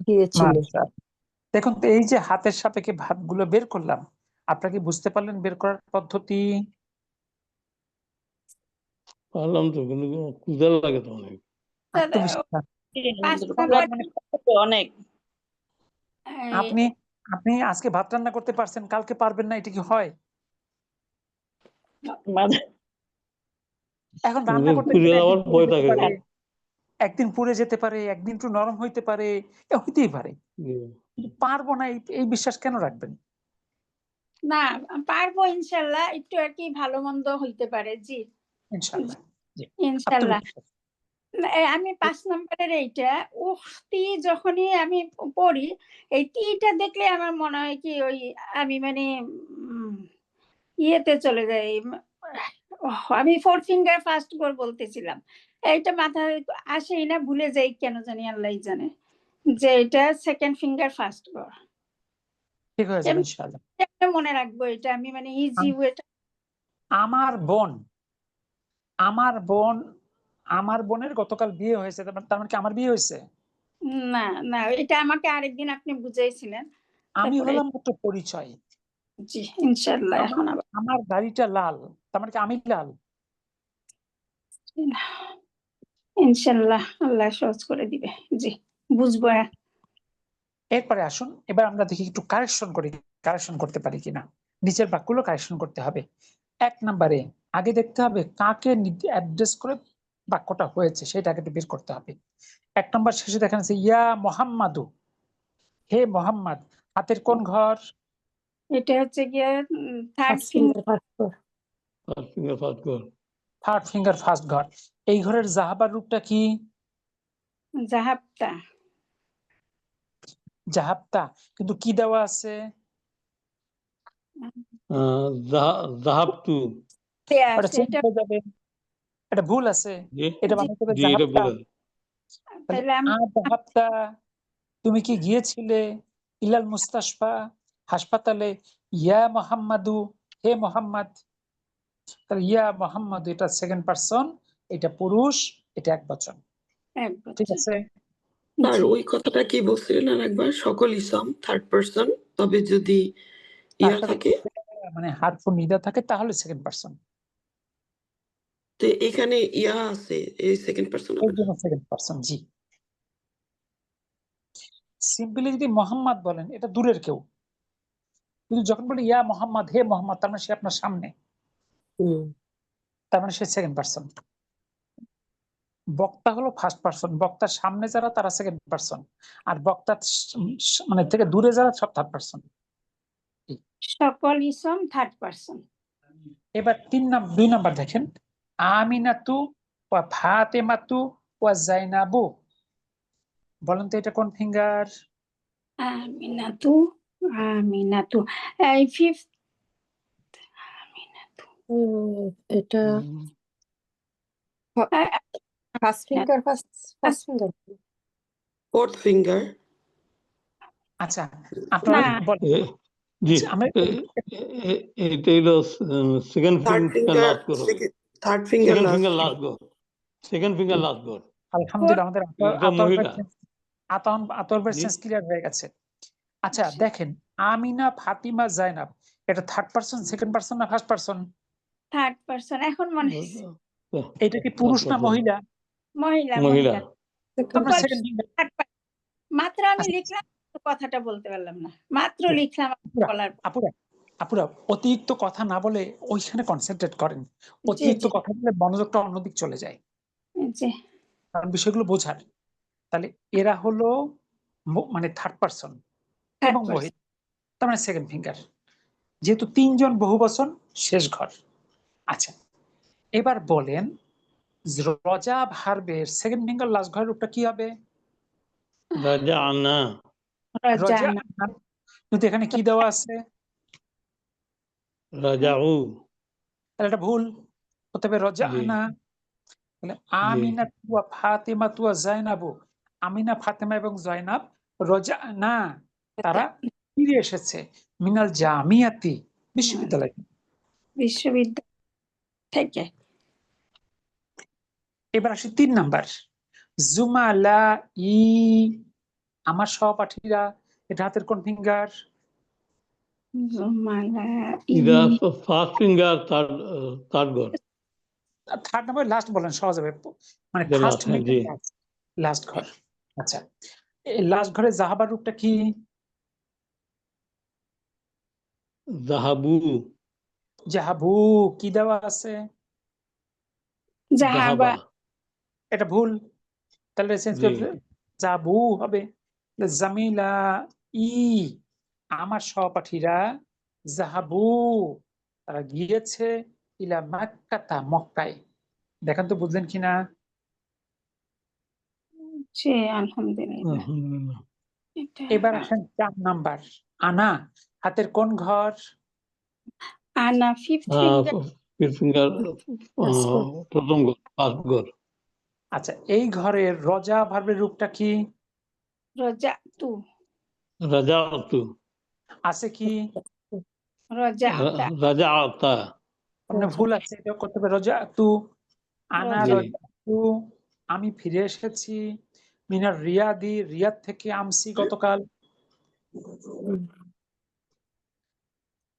গিয়েছিল মাশাআল্লাহ। দেখুন তো এই যে হাতের সাপেক্ষে ভাবগুলো বের করলাম, আপনারা কি বুঝতে পারলেন বের করার পদ্ধতি? পারলাম তো, কিন্তু ক্ষুধা লাগে তো অনেক। আত্মবিশ্বাস। নাম্বার অনেক আপনি আপনি আজকে ভাত রান্না করতে পারছেন, কালকে পারবেন না, এটা কি হয়? এখন রান্না করতে পুড়ে গেলে যাওয়ার একদিন ভয় পুড়ে যেতে থাকে। পারে, একদিন পুড়ে যেতে পারে, একদিন একটু নরম হইতে পারে, এ হইতেই পারে। কিন্তু পারবো না এই বিশ্বাস কেন রাখবেন? না পারবো ইনশাল্লাহ, একটু আর কি ভালো মন্দ হইতে পারে। জি ইনশাআল্লাহ। জি, ইনশাল্লাহ। আত্মবিশ্বাস। আমি 5 নম্বরের এইটা উক্তি যখনই আমি পড়ি, এই টিটা দেখলে আমার মনে হয় কি ওই আমি মানে ইয়েতে চলে যাই। আমি 4 ফিঙ্গার ফার্স্ট ঘর বলতেছিলাম, এইটা মাথায় আসেই না, ভুলে যাই কেন জানি, আল্লাহই জানে যে এটা সেকেন্ড ফিঙ্গার ফার্স্ট ঘর। ঠিক হয়ে যাবে ইনশাআল্লাহ। মনে রাখবো এটা আমি, মানে ইজি ওয়েটা। আমার বোন, আমার বোন, আমার বোনের গতকাল বিয়ে হয়েছে, তার মানে কি আমার বিয়ে হয়েছে? না না, এটা আমাকে আরেকদিন আপনি বুঝাইছিলেন। আমি তারপরে হলাম একটা পরিচয়। জি ইনশাল্লাহ। এখন আবার আমার গাড়িটা লাল, তার মানে কি আমি লাল? ইনশাল্লাহ আল্লাহ সহজ করে দিবে। জি বুঝবো। এরপরে আসুন এবার আমরা দেখি একটু কারেকশন করি, কারেকশন করতে পারি কিনা। নিচের বাক্যগুলো কারেকশন করতে হবে। 1 নম্বরে আগে দেখতে হবে কাকে অ্যাড্রেস করে বাক্যটা হয়েছে, সেটা আগে বের করতে হবে। 1 নম্বর শেষে দেখেন আছে ইয়া মোহাম্মদু, হে মোহাম্মদ, হাতের কোন ঘর? এটা হচ্ছে গিয়ে থার্ড ফিঙ্গার ফার্স্ট কর থার্ড ফিঙ্গার ফার্স্ট ঘর। এই ঘরের জাহাবার রূপটা কি? জাহাবতা। জাহাবতা, কিন্তু কি দেওয়া আছে? জাহাবতু ওটা চেঞ্জ হয়ে যাবে, এটা ভুল আছে। এটা বানাতে হবে জি এটা জাহাবতা। বলে তাহলে তাহলে আমি আযহাবতা, তুমি কি গিয়েছিলে ইলাল মুস্তাশফা, হাসপাতালে, ইয়া মুহাম্মাদু, হে মোহাম্মদ। তাহলে ইয়া মোহাম্মদ এটা সেকেন্ড পারসন, এটা পুরুষ, এটা একবচন। এক ঠিক বছর আছে? আর জি ওই কথাটা কি বলছিলেন আর একবার, সকল ইসম থার্ড পারসন, তবে যদি তার ইয়া সাথে থাকে, মানে হারফুন নিদা থাকে তাহলে সেকেন্ড পারসন, তো এখানে ইয়া আছে, এই সেকেন্ড পারসন এই হবে না। জন্য সেকেন্ড পারসন। জি, সিম্পলি যদি মোহাম্মদ বলেন এটা দূরের কেউ, কিন্তু যখন বলি ইয়া মোহাম্মদ, হে মোহাম্মদ, তার মানে সে আপনার সামনে, হুম তার মানে সে সেকেন্ড পারসন। বক্তা হলো ফার্স্ট পারসন, বক্তার সামনে যারা তারা সেকেন্ড পারসন, আর বক্তার মানে থেকে দূরে যারা সব থার্ড পারসন। সকল ইসম থার্ড পারসন। এবার 2 নাম্বার দেখেন, আমিনাতু ওয়া ফাতেমাতু ওয়া জাইনাবু। বলেন তো এটা কোন ফিঙ্গার? আমিনাতু, আমিনাতু, এই ফিফথ। আমিনাতু, এটা হুম। First finger, first finger. Fourth finger. আচ্ছা, আপনারা না বলেন। এ জি আমরা এটা হলো second third finger finger, last গর হবে, third finger second last. Finger last গর, সেকেন্ড ফিঙ্গার লাস্ট গর। আলহামদুলিল্লাহ আমাদের এটা মহিলা। আতরবের জি সেন্স ক্লিয়ার হয়ে গেছে। আচ্ছা আচ্ছা। দেখেন, আমিনা, ফাতিমা, জাইনাব, এটা থার্ড পারসন, সেকেন্ড পারসন না ফার্স্ট পারসন? থার্ড পারসন এখন মনে হচ্ছে এটা কি পুরুষ না মহিলা? মহিলা, মহিলা। মহিলা। আমরা সকল সেকেন্ড ফিঙ্গার। third person। মাত্র আমি আচ্ছা। লিখলাম, কথাটা বলতে পারলাম না, মাত্র লিখলাম বলার পর। আপুরা আপুরা অতিরিক্ত কথা না বলে ওইখানে কনসেন্ট্রেট করেন। জি অতিরিক্ত জি কথা বলে মনোযোগটা অন্যদিক চলে যায়, জি কারণ বিষয়গুলো বোঝার। তাহলে এরা হলো মানে থার্ড পারসন থার্ড এবং পারসন। মহিলা, তার মানে সেকেন্ড ফিঙ্গার। যেহেতু 3 জন বহুবচন, শেষ ঘর। আচ্ছা, এবার বলেন রজা ভার্বের সেকেন্ড ফিঙ্গার লাস্ট ঘরের রূপটা কি হবে? রাজা আনা, রজা, জানা, কিন্তু এখানে কি দেওয়া আছে? রাজা উ। তাহলে এটা ভুল হতে হবে, রজা জি আনা। তাহলে জি আমিনা তুয়া ফাতেমা তুয়া জাইনাবু, আমিনা, ফাতেমা এবং জয়নাব রজা না, তারা ফিরে এসেছে মিনাল জামিয়াতি, বিশ্ববিদ্যালয়। বিশ্ববিদ্যালয় থেকে। এবার আসি 3 নাম্বার, জুমালা ই, আমার সহপাঠীরা, এটা হাতের কোন ফিঙ্গার? জুমালা এটা ফার্স্ট ফিঙ্গার থার্ড গর, থার্ড নাম্বার লাস্ট বলেন, সহজ হবে, মানে The ফার্স্ট last, হ্যাঁ, জি। লাস্ট ঘর। আচ্ছা, এই লাস্ট ঘরে জাহাবার রূপটা কি? জাহাবু, জাহাবু, কি দেওয়া আছে? জাহাবা, জাহাবা। এটা ভুল, তাহলে চেঞ্জ জি করে জাবু হবে। জামিলা ই, আমার সহপাঠীরা, জাহাবু, তারা গিয়েছে, ইলা মাক্কাতা, মক্কায়। দেখেন তো বুঝলেন কিনা? জি আলহামদুলিল্লাহ। আলহামদুলিল্লাহ। এটা এবার আসেন 4 নাম্বার, আনা, হাতের কোন ঘর? আনা ফিফথ ফিঙ্গার। ফিফথ ফিঙ্গার প্রথম গর, ফার্স্ট গর। আচ্ছা, এই ঘরের রজা ভার্বের রূপটা কি? রজা তু, রাজা তু, আছে কি? রজা তা, রাজা আতা। মানে ভুল আছে, এটা করতে হবে রজা তু, আনা জি রজা তু, আমি ফিরে এসেছি, মিনার রিয়াদি, রিয়াদ থেকে, আমসি, গতকাল।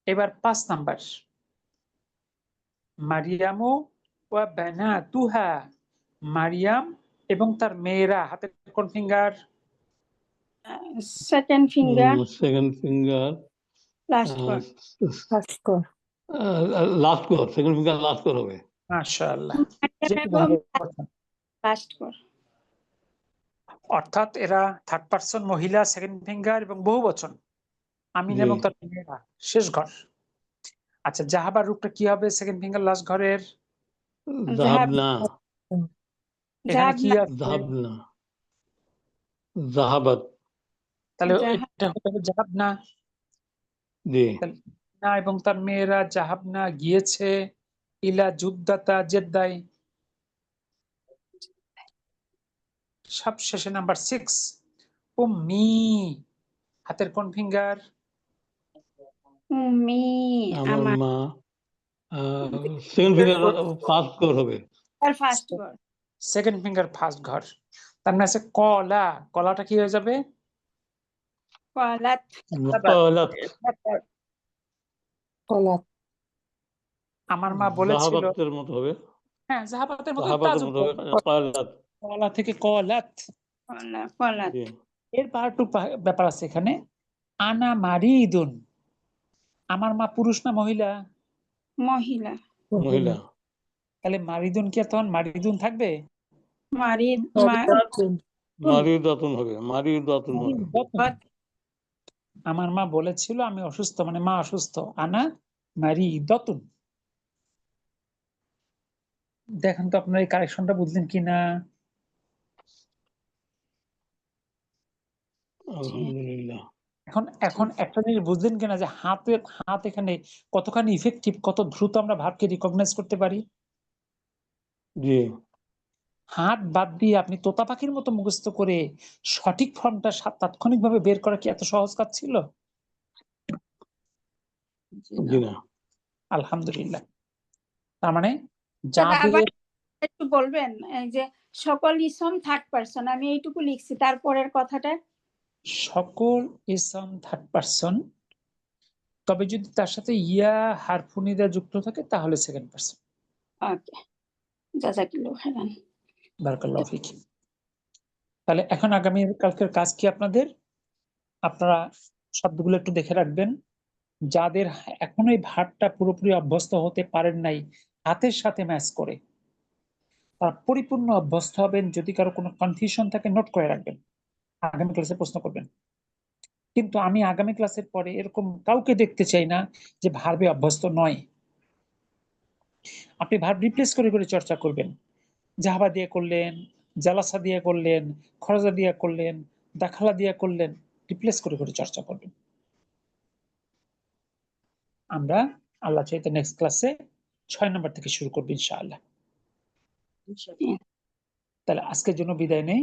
এবার 5 নাম্বার, মারিয়ামু ওয়া বানাতুহা, মারিয়াম এবং তার মেয়েরা, হাতের কোন finger? Second finger second finger last one. First গর। লাস্ট গর, সেকেন্ড ফিঙ্গার লাস্ট গর হবে। মাশাআল্লাহ, এবং লাস্ট কর। অর্থাৎ এরা থার্ড পারসন, মহিলা, সেকেন্ড ফিঙ্গার এবং বহুবচন, আমিন জি এবং তার মেয়েরা, শেষ ঘর। আচ্ছা, জাহাবার রূপটা কি হবে সেকেন্ড ফিঙ্গার লাস্ট ঘরের? জাহাবনা, এখানে কি জাহাবনা, আছে? জাহাবনা, জাহাবাত। তাহলে জাহাব, এটা হতে হবে জাহাবনা। জি না এবং তার মেয়েরা জাহাবনা গিয়েছে, ইলা জুদ্দাতা, জেদ্দায়। সবশেষে নাম্বার 6 উম্মি, হাতের কোন ফিঙ্গার? উম্মি আমার আমার মা সেকেন্ড ফিঙ্গার ফার্স্ট ঘর হবে। First word second finger first ঘর। তার মানে আছে কলা, কলাটা কি হয়ে যাবে? কলাত কলাত কলাত আমার মা বলেছিল, জাহাবাতের মতো হবে, হ্যাঁ জাহাবাতের মতো জাহাবাতের তাজুব মতো হবে কলাত। কলা থেকে কলাত। কলাত জি এর পার্টু ব্যাপার আছে এখানে। আনা মারিদুন, আমার মা পুরুষ না মহিলা? মহিলা মহিলা। তাহলে মারিদুন কি আর তখন মারিদুন থাকবে? মারিদ মারিদাতুন হবে, মারিদাতুন হবে। আমার মা বলেছিল আমি অসুস্থ, মানে মা অসুস্থ। আনা মারিদাতুন। দেখেন তো আপনার এই কারেকশনটা বুঝলেন কিনা? আলহামদুলিল্লাহ। এখন এখন একটা জিনিস বুঝলেন কিনা যে হাত এখানে কতখানি ইফেক্টিভ, কত দ্রুত আমরা ভাবকে রিকগনাইজ করতে পারি। জি হাত বাদ দিয়ে আপনি তোতা পাখির মতো মুখস্থ করে সঠিক ফর্মটা তাৎক্ষণিকভাবে বের করা কি এত সহজ কাজ ছিল? জি না। আলহামদুলিল্লাহ। তার মানে দাদা, আবার জাবিরের একটু বলবেন এই যে সকল ইসম থার্ড পারসন, আমি এইটুকু লিখছি, তারপরের কথাটা সকল ইসম থার্ড পারসন, তবে যদি তার সাথে ইয়া হারফুনিদা যুক্ত থাকে তাহলে সেকেন্ড পারসন। ওকে, জাযাকাল্লাহু খাইরান। বারাকাল্লাহু ফিক। তাহলে এখন আগামী কালকের কাজ কি আপনাদের? আপনারা শব্দগুলো একটু দেখে রাখবেন। যাদের এখনো এই ভার্বটা পুরোপুরি অভ্যস্ত হতে পারেন নাই হাতের সাথে ম্যাচ করে, তারা পরিপূর্ণ অভ্যস্ত হবেন। যদি কারো কোনো কনফিউশন থাকে নোট করে রাখবেন, আগামী ক্লাসে প্রশ্ন করবেন। কিন্তু আমি আগামী ক্লাসের পরে এরকম কাউকে দেখতে চাই না যে ভার্বে অভ্যস্ত নয়। আপনি ভার্ব রিপ্লেস করে করে চর্চা করবেন। জাহাবা দিয়ে করলেন, জালাসা দিয়ে করলেন, খরজা দিয়ে করলেন, দাখালা দিয়ে করলেন, রিপ্লেস করে করে চর্চা করবেন। আমরা আল্লাহ চাইতে নেক্সট ক্লাসে 6 নম্বর থেকে শুরু করবো ইনশাআল্লাহ। তাহলে আজকের জন্য বিদায় নেই।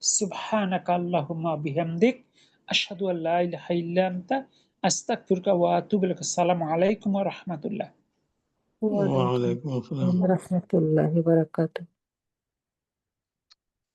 সুবহানাকা আল্লাহুম্মা বিহামদিক আশহাদু আল্লা ইলাহা ইল্লা আনতা আস্তাগফিরুকা ওয়া আতুবু ইলাইক। আসসালামু আলাইকুম ওয়া রাহমাতুল্লাহ। ওয়া আলাইকুম আসসালাম। রাহমাতুল্লাহি ওয়া বারাকাতুহু।